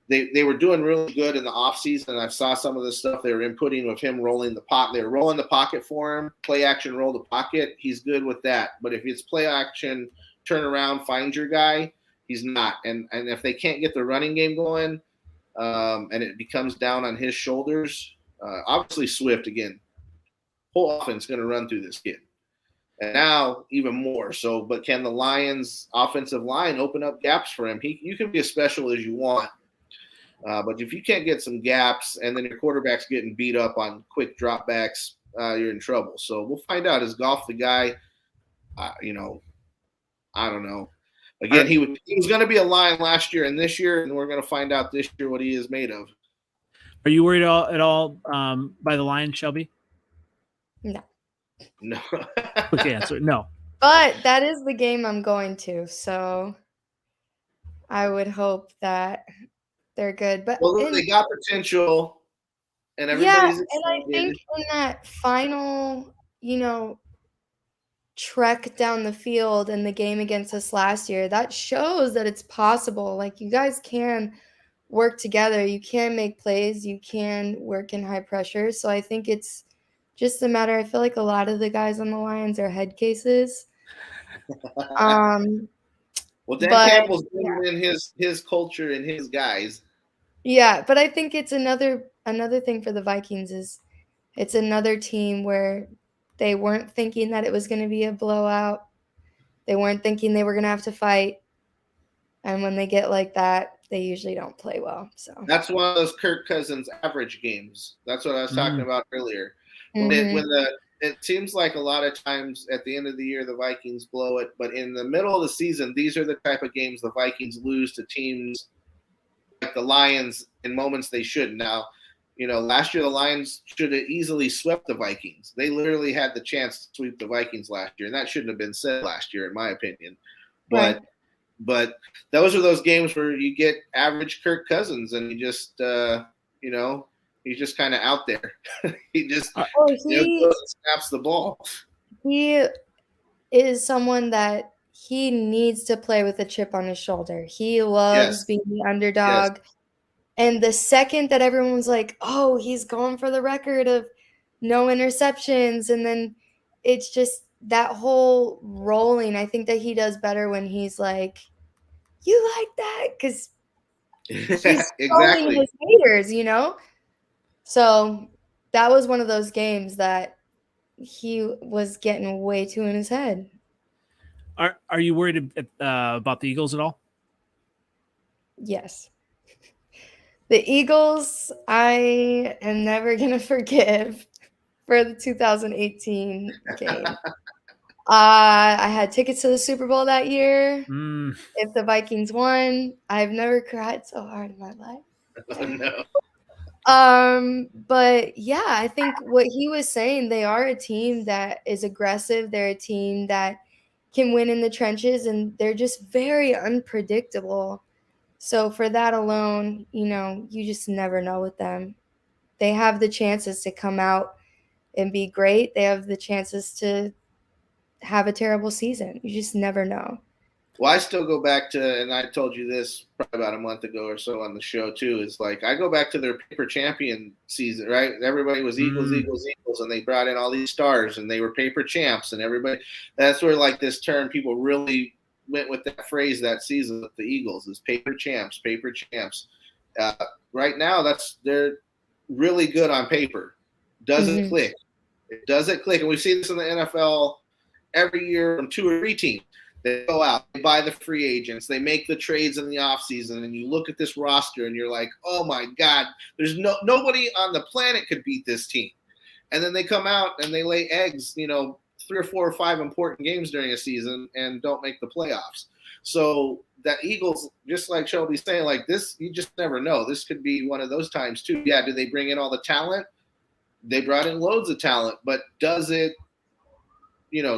Speaker 5: they were doing really good in the offseason. I saw some of the stuff they were inputting with him rolling the pocket. They were rolling the pocket for him, play action, roll the pocket. He's good with that. But if it's play action, turn around, find your guy, he's not. And if they can't get the running game going, and it becomes down on his shoulders, obviously Swift, again, whole offense going to run through this kid. And now even more. So, but can the Lions offensive line open up gaps for him? You can be as special as you want. But if you can't get some gaps and then your quarterback's getting beat up on quick dropbacks, you're in trouble. So we'll find out. Is Goff the guy? I don't know. Again, he was going to be a Lion last year and this year, and we're going to find out this year what he is made of.
Speaker 1: Are you worried at all by the Lions, Shelby?
Speaker 2: No.
Speaker 1: Quick answer, no.
Speaker 2: But that is the game I'm going to, so I would hope that they're good. But
Speaker 5: they got potential, and everybody's
Speaker 2: and I think in that final, trek down the field in the game against us last year, that shows that it's possible. Like, you guys can work together. You can make plays. You can work in high pressure. So I think it's just a matter. I feel like a lot of the guys on the Lions are head cases.
Speaker 5: Dan Campbell's in his culture and his guys.
Speaker 2: Yeah, but I think it's another thing for the Vikings is it's another team where they weren't thinking that it was going to be a blowout. They weren't thinking they were going to have to fight. And when they get like that, they usually don't play well. So
Speaker 5: that's one of those Kirk Cousins average games. That's what I was talking about earlier. It seems like a lot of times at the end of the year the Vikings blow it, but in the middle of the season, these are the type of games the Vikings lose to teams like the Lions in moments they shouldn't. Now, last year the Lions should have easily swept the Vikings. They literally had the chance to sweep the Vikings last year, and that shouldn't have been said last year, in my opinion. But those are those games where you get average Kirk Cousins, and he just, he's just kind of out there. He just snaps the ball.
Speaker 2: He is someone that he needs to play with a chip on his shoulder. He loves being the underdog. Yes. And the second that everyone was like, oh, he's going for the record of no interceptions, and then it's just that whole rolling. I think that he does better when he's like, you like that? Because he's exactly his haters, So that was one of those games that he was getting way too in his head.
Speaker 1: Are you worried about the Eagles at all?
Speaker 2: Yes. The Eagles, I am never going to forgive for the 2018 game. I had tickets to the Super Bowl that year. If the Vikings won, I've never cried so hard in my life.
Speaker 5: Oh, no.
Speaker 2: But yeah, I think what he was saying, they are a team that is aggressive. They're a team that can win in the trenches, and they're just very unpredictable. So for that alone, you just never know with them. They have the chances to come out and be great. They have the chances to have a terrible season. You just never know.
Speaker 5: Well, I still go back to, and I told you this probably about a month ago or so on the show too, is like I go back to their paper champion season, right? Everybody was Eagles, and they brought in all these stars, and they were paper champs, and everybody. That's where like this term people really went with that phrase that season with the Eagles is paper champs. Right now, they're really good on paper. Doesn't click. It doesn't click, and we see this in the NFL every year from 2 or 3 teams. They go out, they buy the free agents, they make the trades in the offseason, and you look at this roster and you're like, oh my God, there's nobody on the planet could beat this team. And then they come out and they lay eggs, 3 or 4 or 5 important games during a season and don't make the playoffs. So that Eagles, just like Shelby's saying, like this, you just never know. This could be one of those times too. Yeah, do they bring in all the talent? They brought in loads of talent, but does it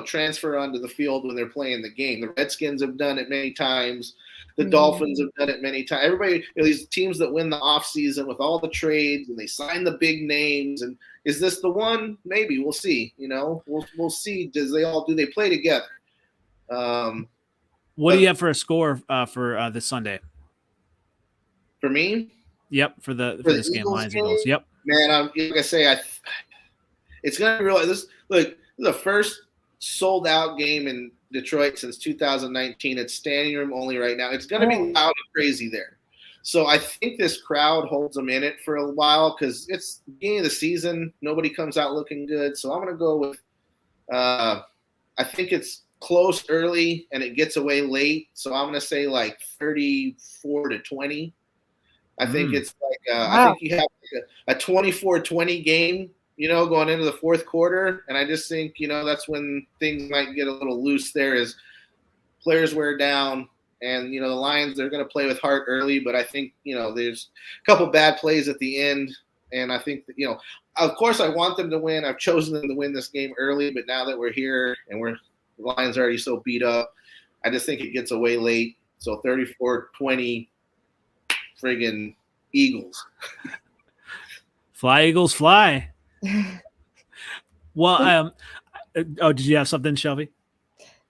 Speaker 5: transfer onto the field when they're playing the game? The Redskins have done it many times. The Dolphins have done it many times. Everybody, these teams that win the offseason with all the trades and they sign the big names. And is this the one? Maybe. We'll see. We'll see. Do they play together?
Speaker 1: What do you have for a score for this Sunday?
Speaker 5: For me?
Speaker 1: Yep, for this game, Lions Eagles. Yep.
Speaker 5: Man, like I say, it's gonna be real. This is the first sold out game in Detroit since 2019. It's standing room only right now. It's going to be loud and crazy there. So I think this crowd holds them in it for a while because it's the beginning of the season. Nobody comes out looking good. So I'm going to go with I I think it's close early and it gets away late. So I'm going to say like 34-20. I think it's like I think you have like a 24-20 game, going into the fourth quarter. And I just think, that's when things might get a little loose there as players wear down. And, the Lions, they're going to play with heart early. But I think, there's a couple bad plays at the end. And I think that, of course, I want them to win. I've chosen them to win this game early. But now that we're here and the Lions are already so beat up, I just think it gets away late. So 34-20, friggin' Eagles.
Speaker 1: Fly, Eagles, fly. Well, did you have something, Shelby?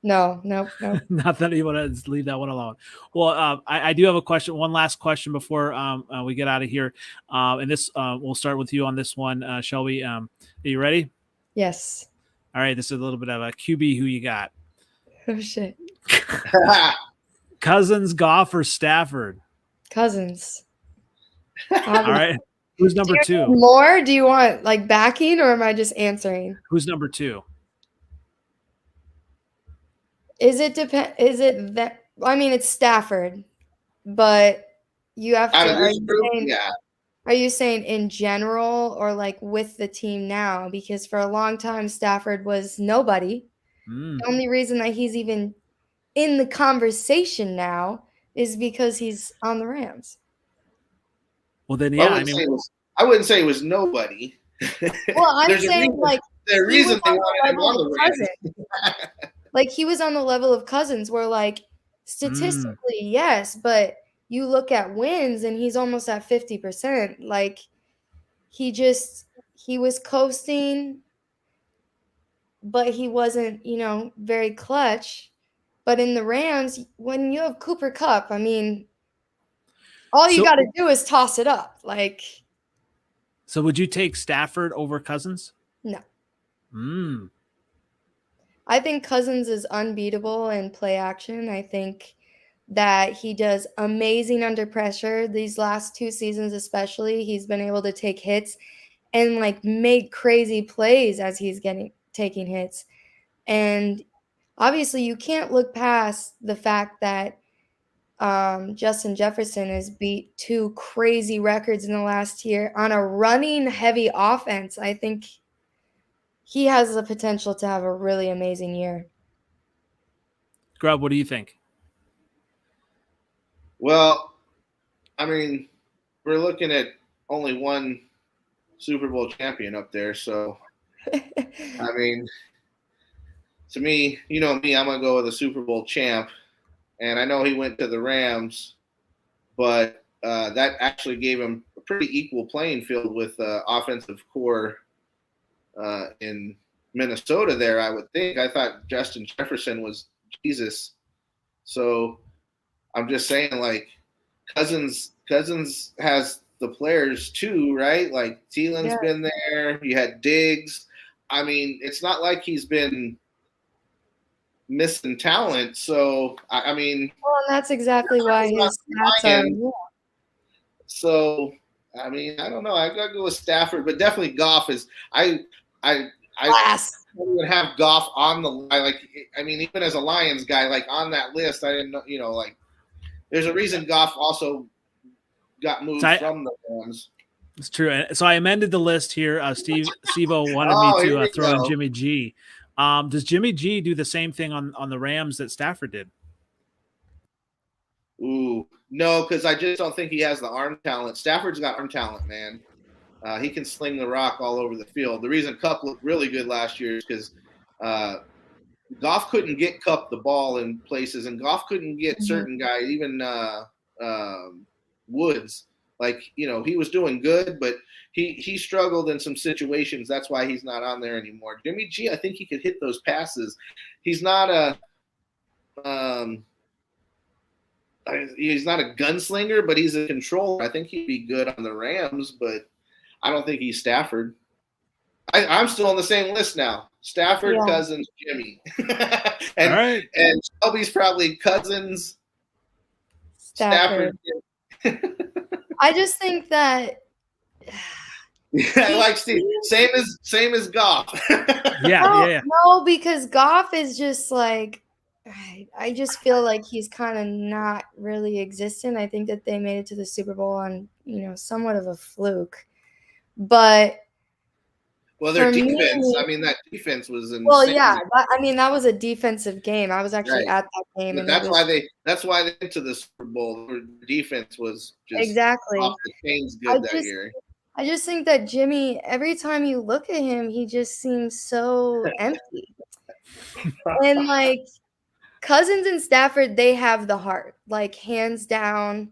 Speaker 2: No.
Speaker 1: Not that you want to leave that one alone. Well, I do have a question. One last question before we get out of here. And this we'll start with you on this one, Shelby. Are you ready?
Speaker 2: Yes.
Speaker 1: All right. This is a little bit of a QB. Who you got?
Speaker 2: Oh shit.
Speaker 1: Cousins, Goff, or Stafford?
Speaker 2: Cousins.
Speaker 1: All right. Who's number two?
Speaker 2: More? Do you want like backing, or am I just answering?
Speaker 1: Who's number two?
Speaker 2: Is it that? I mean, it's Stafford, but you have to. Are you saying in general or like with the team now? Because for a long time, Stafford was nobody. The only reason that he's even in the conversation now is because he's on the Rams.
Speaker 1: Well, then, yeah,
Speaker 5: I wouldn't say it was nobody.
Speaker 2: Well, I'm saying
Speaker 5: the reason they wanted him on the Rams.
Speaker 2: Like he was on the level of Cousins, where like statistically, yes, but you look at wins and he's almost at 50%. Like he was coasting, but he wasn't, very clutch. But in the Rams, when you have Cooper Kupp, I mean, all you got to do is toss it up. Like,
Speaker 1: so would you take Stafford over Cousins?
Speaker 2: No.
Speaker 1: I
Speaker 2: think Cousins is unbeatable in play action. I think that he does amazing under pressure. These last 2 seasons especially, he's been able to take hits and like make crazy plays as he's taking hits. And obviously you can't look past the fact that Justin Jefferson has beat 2 crazy records in the last year on a running heavy offense. I think he has the potential to have a really amazing year.
Speaker 1: Grubb, what do you think?
Speaker 5: Well, I mean, we're looking at only one Super Bowl champion up there. So, I mean, to me, me, I'm going to go with a Super Bowl champ. And I know he went to the Rams, but that actually gave him a pretty equal playing field with offensive core in Minnesota there, I would think. I thought Justin Jefferson was Jesus. So I'm just saying, like, Cousins has the players too, right? Like, Thielen's been there. You had Diggs. I mean, it's not like he's been missing talent. So, I mean.
Speaker 2: Well, and that's exactly why his stats are.
Speaker 5: So, I mean, I don't know. I got to go with Stafford, but definitely Goff is – I would have Goff on the like. I mean, even as a Lions guy, like on that list, I didn't know. Like, there's a reason Goff also got moved from the Rams.
Speaker 1: It's true. So I amended the list here. Steve-O wanted me to throw in Jimmy G. Does Jimmy G do the same thing on the Rams that Stafford did?
Speaker 5: Ooh, no, because I just don't think he has the arm talent. Stafford's got arm talent, man. He can sling the rock all over the field. The reason Kupp looked really good last year is because Goff couldn't get Kupp the ball in places, and Goff couldn't get certain guys, even Woods. Like, he was doing good, but he struggled in some situations. That's why he's not on there anymore. Jimmy G, I think he could hit those passes. He's not a gunslinger, but he's a controller. I think he'd be good on the Rams, but I don't think he's Stafford. I'm still on the same list now. Stafford, Cousins, Jimmy. and,
Speaker 1: all right.
Speaker 5: And Shelby's probably Cousins, Stafford.
Speaker 2: I just think that
Speaker 5: I like Steve. Same as Goff.
Speaker 2: No, because Goff is just like, I just feel like he's kind of not really existent. I think that they made it to the Super Bowl on, somewhat of a fluke. But
Speaker 5: well, their defense, that defense was insane.
Speaker 2: Well, yeah, that was a defensive game. I was actually at that game.
Speaker 5: But that's why they went to the Super Bowl. Their defense was just
Speaker 2: exactly
Speaker 5: off the chains good that year.
Speaker 2: I just think that Jimmy, every time you look at him, he just seems so empty. And like Cousins and Stafford, they have the heart, like hands down.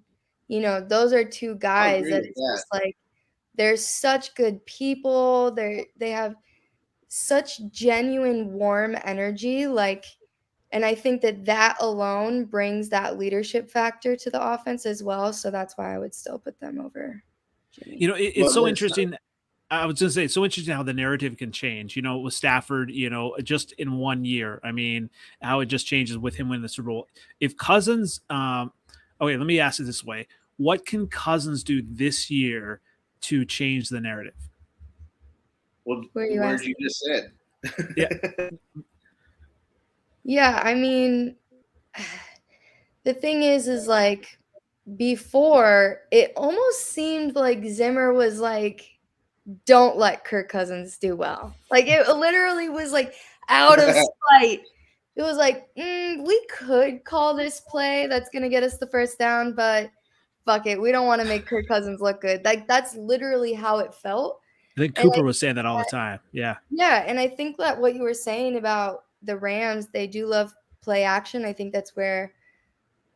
Speaker 2: Those are two guys that it's just like they're such good people. They have such genuine warm energy, and I think that alone brings that leadership factor to the offense as well. So that's why I would still put them over Jimmy.
Speaker 1: It's so interesting. I was going to say, it's so interesting how the narrative can change, with Stafford, just in 1 year. I mean, how it just changes with him winning the Super Bowl. If Cousins, okay, let me ask it this way. What can Cousins do this year to change the narrative?
Speaker 5: Well, the words you just said.
Speaker 1: Yeah.
Speaker 2: Yeah, I mean, the thing is like before, it almost seemed like Zimmer was like, don't let Kirk Cousins do well. Like it literally was like out of spite. It was like, we could call this play that's going to get us the first down, but fuck it. We don't want to make Kirk Cousins look good. Like that's literally how it felt.
Speaker 1: I think Cooper was saying that all the time. Yeah.
Speaker 2: Yeah. And I think that what you were saying about the Rams, they do love play action. I think that's where,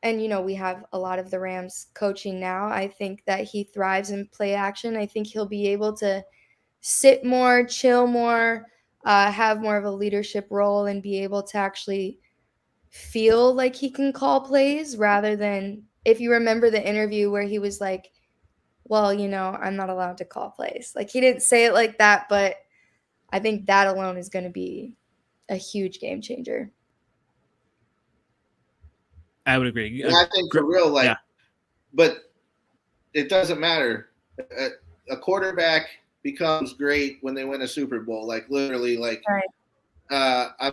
Speaker 2: and we have a lot of the Rams coaching now. I think that he thrives in play action. I think he'll be able to sit more, chill more, have more of a leadership role and be able to actually feel like he can call plays rather than, if you remember the interview where he was like, well, I'm not allowed to call plays. Like he didn't say it like that, but I think that alone is going to be a huge game changer.
Speaker 1: I would agree.
Speaker 5: And I think for real, but it doesn't matter. A quarterback becomes great when they win a Super Bowl. Like literally,
Speaker 2: right.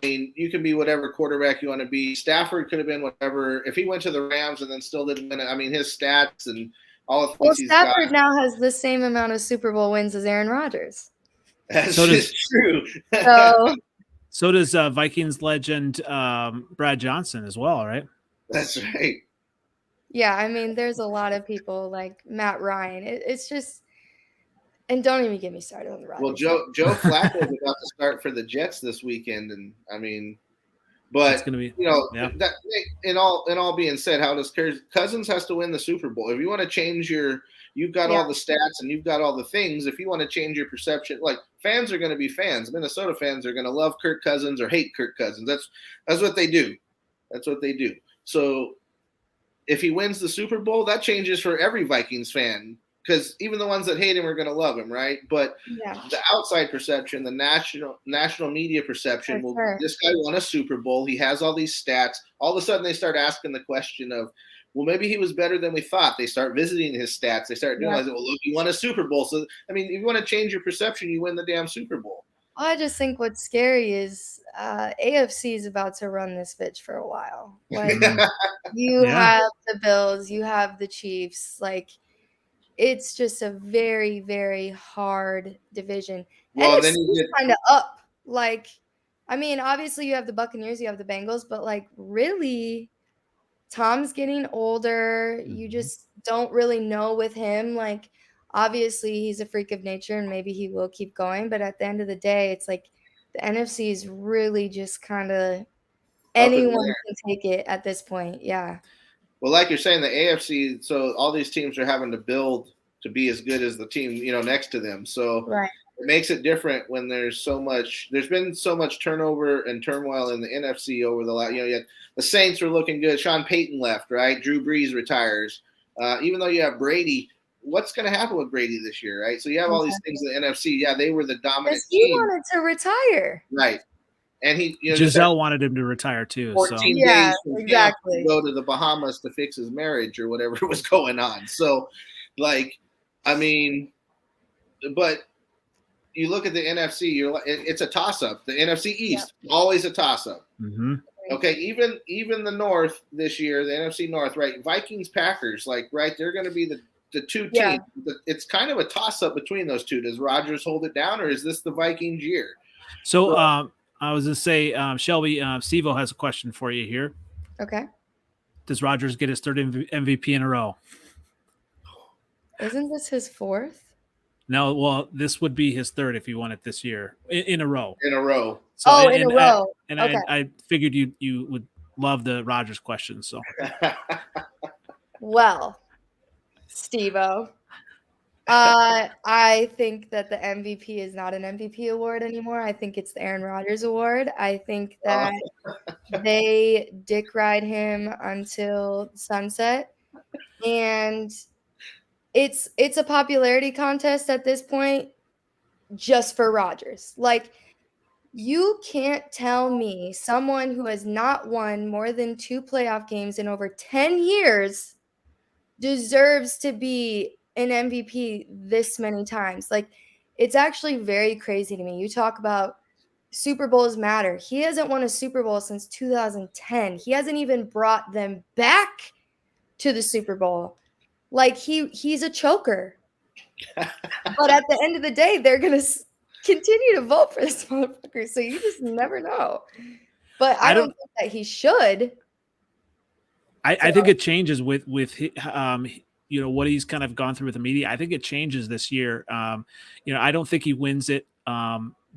Speaker 5: You can be whatever quarterback you want to be. Stafford could have been whatever. If he went to the Rams and then still didn't win it, his stats and all the things
Speaker 2: Stafford now has the same amount of Super Bowl wins as Aaron Rodgers.
Speaker 5: That's true.
Speaker 1: So does Vikings legend Brad Johnson as well, right?
Speaker 5: That's right.
Speaker 2: Yeah, there's a lot of people like Matt Ryan. It's just, and don't even get me started on the Rodgers.
Speaker 5: Well, Joe Flacco is about to start for the Jets this weekend, and but
Speaker 1: it's gonna be,
Speaker 5: that in all being said, how does Cousins has to win the Super Bowl? If you want to change you've got all the stats and you've got all the things. If you want to change your perception, like fans are going to be fans. Minnesota fans are going to love Kirk Cousins or hate Kirk Cousins. That's what they do. That's what they do. So if he wins the Super Bowl, that changes for every Vikings fan, because even the ones that hate him are going to love him, right? But the outside perception, the national media perception, this guy won a Super Bowl. He has all these stats. All of a sudden, they start asking the question of, well, maybe he was better than we thought. They start visiting his stats. They start realizing, well, look, he won a Super Bowl. So, if you want to change your perception, you win the damn Super Bowl.
Speaker 2: I just think what's scary is AFC is about to run this bitch for a while. Like you have the Bills, you have the Chiefs. Like it's just a very, very hard division.
Speaker 5: Well,
Speaker 2: and it's kind of up. Like, obviously you have the Buccaneers, you have the Bengals, but like really, Tom's getting older. You just don't really know with him. Like, obviously he's a freak of nature and maybe he will keep going. But at the end of the day, it's like the NFC is really just kind of anyone can take it at this point. Yeah.
Speaker 5: Well, like you're saying, the AFC, so all these teams are having to build to be as good as the team, next to them. So it makes it different when there's been so much turnover and turmoil in the NFC over the last, the Saints were looking good. Sean Payton left, right? Drew Brees retires. Even though you have Brady, what's going to happen with Brady this year, right? So you have all these things in the NFC. Yeah, they were the dominant team.
Speaker 2: He wanted to retire.
Speaker 5: Right. And he,
Speaker 1: Giselle wanted him to retire too.
Speaker 5: 14 days to go to the Bahamas to fix his marriage or whatever was going on. So, but you look at the NFC, it's a toss-up. The NFC East, always a toss-up.
Speaker 1: Mm-hmm.
Speaker 5: Okay, even the North this year, the NFC North, right? Vikings, Packers, right? They're going to be the two teams.
Speaker 2: Yeah.
Speaker 5: It's kind of a toss-up between those two. Does Rodgers hold it down, or is this the Vikings year?
Speaker 1: So I was going to say, Shelby, Stevo has a question for you here.
Speaker 2: Okay.
Speaker 1: Does Rodgers get his third MVP in a row?
Speaker 2: Isn't this his fourth?
Speaker 1: No, well, this would be his third if he won it this year in a row.
Speaker 5: In a row.
Speaker 1: So,
Speaker 2: in a row. Okay.
Speaker 1: I figured you would love the Rodgers question. So,
Speaker 2: well, Steve-O, I think that the MVP is not an MVP award anymore. I think it's the Aaron Rodgers award. I think that they dick ride him until sunset, and it's a popularity contest at this point just for Rodgers. Like, you can't tell me someone who has not won more than 2 playoff games in over 10 years deserves to be an MVP this many times. Like, it's actually very crazy to me. You talk about Super Bowls matter. He hasn't won a Super Bowl since 2010. He hasn't even brought them back to the Super Bowl. Like, he's a choker. But at the end of the day, they're going to continue to vote for this motherfucker. So you just never know. But I don't think that he should.
Speaker 1: I think it changes with what he's kind of gone through with the media. I think it changes this year. I don't think he wins it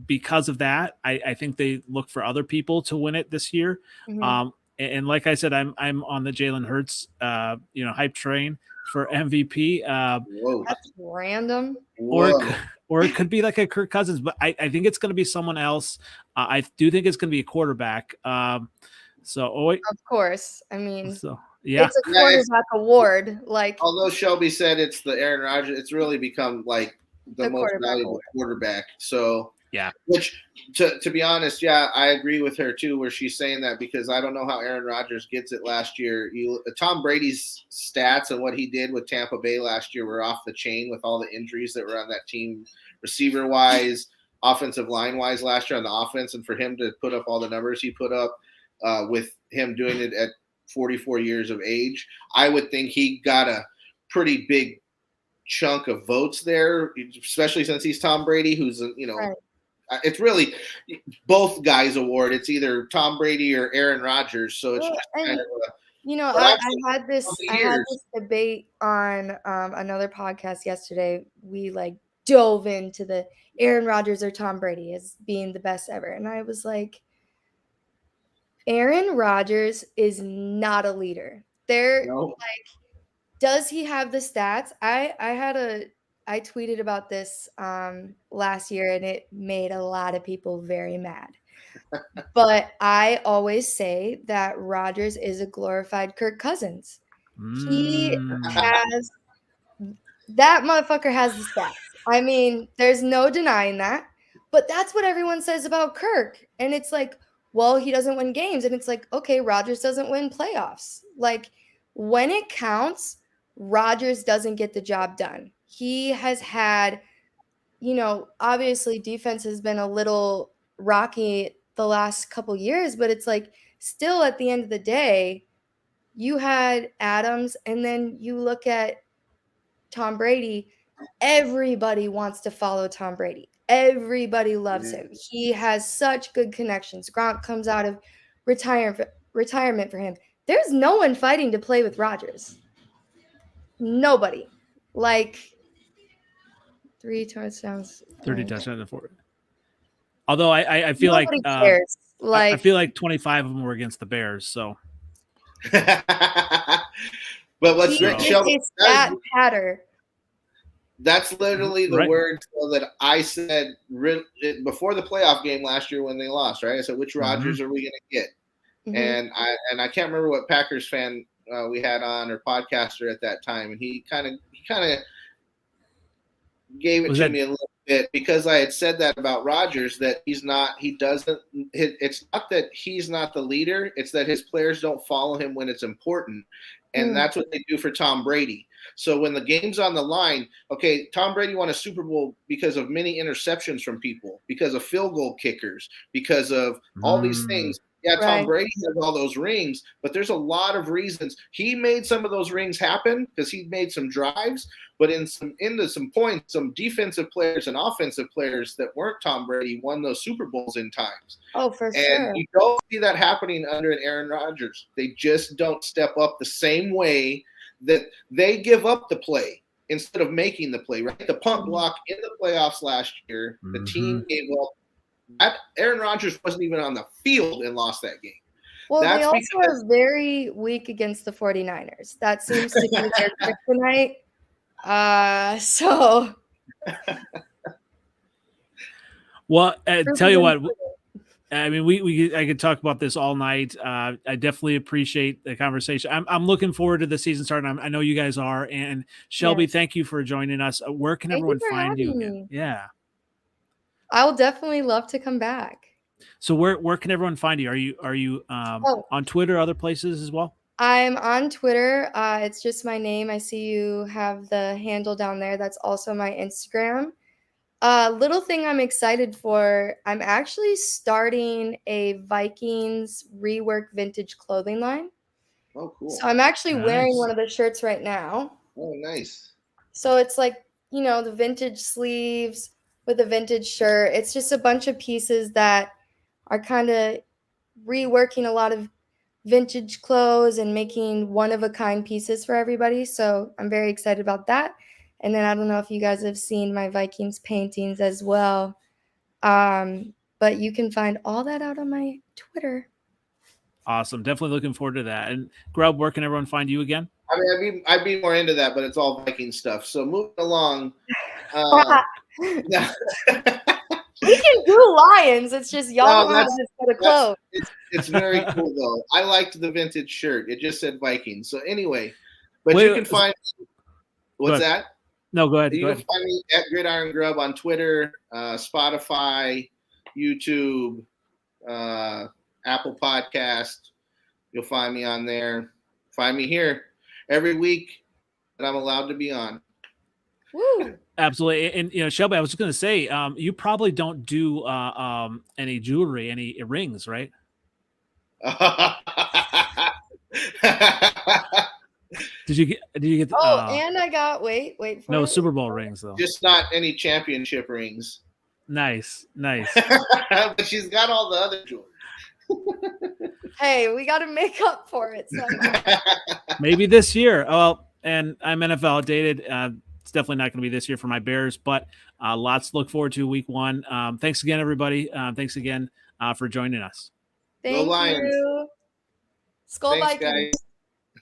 Speaker 1: because of that. I think they look for other people to win it this year.
Speaker 2: Mm-hmm.
Speaker 1: And like I said, I'm on the Jalen Hurts hype train for MVP.
Speaker 2: That's random.
Speaker 1: Or it could be like a Kirk Cousins, but I think it's going to be someone else. I do think it's going to be a quarterback. Of
Speaker 2: course. I mean,
Speaker 1: yeah,
Speaker 2: it's a quarterback award. Like,
Speaker 5: although Shelby said it's the Aaron Rodgers, it's really become like the most valuable quarterback. So
Speaker 1: yeah,
Speaker 5: which to be honest, yeah, I agree with her too, where she's saying that because I don't know how Aaron Rodgers gets it last year. Tom Brady's stats and what he did with Tampa Bay last year were off the chain with all the injuries that were on that team, receiver wise, offensive line wise last year on the offense, and for him to put up all the numbers he put up with him doing it at 44 years of age, I would think he got a pretty big chunk of votes there, especially since he's Tom Brady, who's right. It's really both guys' award. It's either Tom Brady or Aaron Rodgers. So it's just kind of
Speaker 2: I had this debate on another podcast yesterday. We dove into the Aaron Rodgers or Tom Brady as being the best ever, and I was like, Aaron Rodgers is not a leader. Does he have the stats? I tweeted about this last year, and it made a lot of people very mad. But I always say that Rodgers is a glorified Kirk Cousins. He has that motherfucker has the stats. I mean, there's no denying that. But that's what everyone says about Kirk. And it's like, well, he doesn't win games. And it's like, okay, Rodgers doesn't win playoffs. Like, when it counts, Rodgers doesn't get the job done. He has had, obviously defense has been a little rocky the last couple years, but it's like still at the end of the day, you had Adams, and then you look at Tom Brady. Everybody wants to follow Tom Brady. Everybody loves him. He has such good connections. Gronk comes out of retirement for him. There's no one fighting to play with Rodgers. Nobody. 3 touchdowns.
Speaker 1: 30 touchdowns and 4. Although I feel
Speaker 2: nobody cares.
Speaker 1: I feel like 25 of them were against the Bears. So,
Speaker 5: but let's
Speaker 2: it's that patter.
Speaker 5: That's literally the word that I said before the playoff game last year when they lost. Right, I said, which Rodgers are we going to get? Mm-hmm. And I can't remember what Packers fan we had on or podcaster at that time, and he kind of gave it to me a little bit because I had said that about Rodgers, that it's not that he's not the leader, it's that his players don't follow him when it's important. And that's what they do for Tom Brady. So when the game's on the line, okay, Tom Brady won a Super Bowl because of many interceptions from people, because of field goal kickers, because of all these things. Yeah, Tom Brady has all those rings, but there's a lot of reasons. He made some of those rings happen because he made some drives, but into some points, some defensive players and offensive players that weren't Tom Brady won those Super Bowls in times.
Speaker 2: Oh, for sure.
Speaker 5: And you don't see that happening under an Aaron Rodgers. They just don't step up the same way that they give up the play instead of making the play, right? The punt block in the playoffs last year, the team gave up. Aaron Rodgers wasn't even on the field and lost that game.
Speaker 2: Well, they also are very weak against the 49ers. That seems to be their kryptonite. So.
Speaker 1: Well, tell you what, I mean, I could talk about this all night. I definitely appreciate the conversation. I'm looking forward to the season starting. I know you guys are. And Shelby, thank you for joining us. Where can everyone find you again? Yeah.
Speaker 2: I will definitely love to come back.
Speaker 1: So where can everyone find you? Are you on Twitter, other places as well?
Speaker 2: I'm on Twitter. It's just my name. I see you have the handle down there. That's also my Instagram. Little thing I'm excited for, I'm actually starting a Vikings rework vintage clothing line.
Speaker 5: Oh, cool.
Speaker 2: So I'm actually wearing one of the shirts right now.
Speaker 5: Oh, nice.
Speaker 2: So it's like, the vintage sleeves with a vintage shirt. It's just a bunch of pieces that are kind of reworking a lot of vintage clothes and making one-of-a-kind pieces for everybody. So I'm very excited about that. And then I don't know if you guys have seen my Vikings paintings as well. But you can find all that out on my Twitter.
Speaker 1: Awesome. Definitely looking forward to that. And Grubb, where can everyone find you again?
Speaker 5: I mean, I'd be more into that, but it's all Viking stuff. So moving along.
Speaker 2: We can do Lions. It's just y'all don't have this set of clothes.
Speaker 5: It's very cool, though. I liked the vintage shirt. It just said Vikings. So anyway, but you can find – what's that?
Speaker 1: No, go ahead.
Speaker 5: You can find me at Gridiron Grubb on Twitter, Spotify, YouTube, Apple Podcast. You'll find me on there. Find me here every week that I'm allowed to be on.
Speaker 2: Woo.
Speaker 1: Absolutely. And, Shelby, I was just going to say, you probably don't do any jewelry, any rings, right? Did you get
Speaker 2: and I got wait for
Speaker 1: no
Speaker 2: it.
Speaker 1: Super Bowl rings though.
Speaker 5: Just not any championship rings.
Speaker 1: Nice.
Speaker 5: But she's got all the other jewelry.
Speaker 2: Hey, we got to make up for it. So.
Speaker 1: Maybe this year. Well, and I'm NFL outdated. It's definitely not going to be this year for my Bears, but lots to look forward to week 1. Thanks again, everybody. Thanks again for joining us.
Speaker 2: Thank you. Skull Vikings.
Speaker 5: Guys.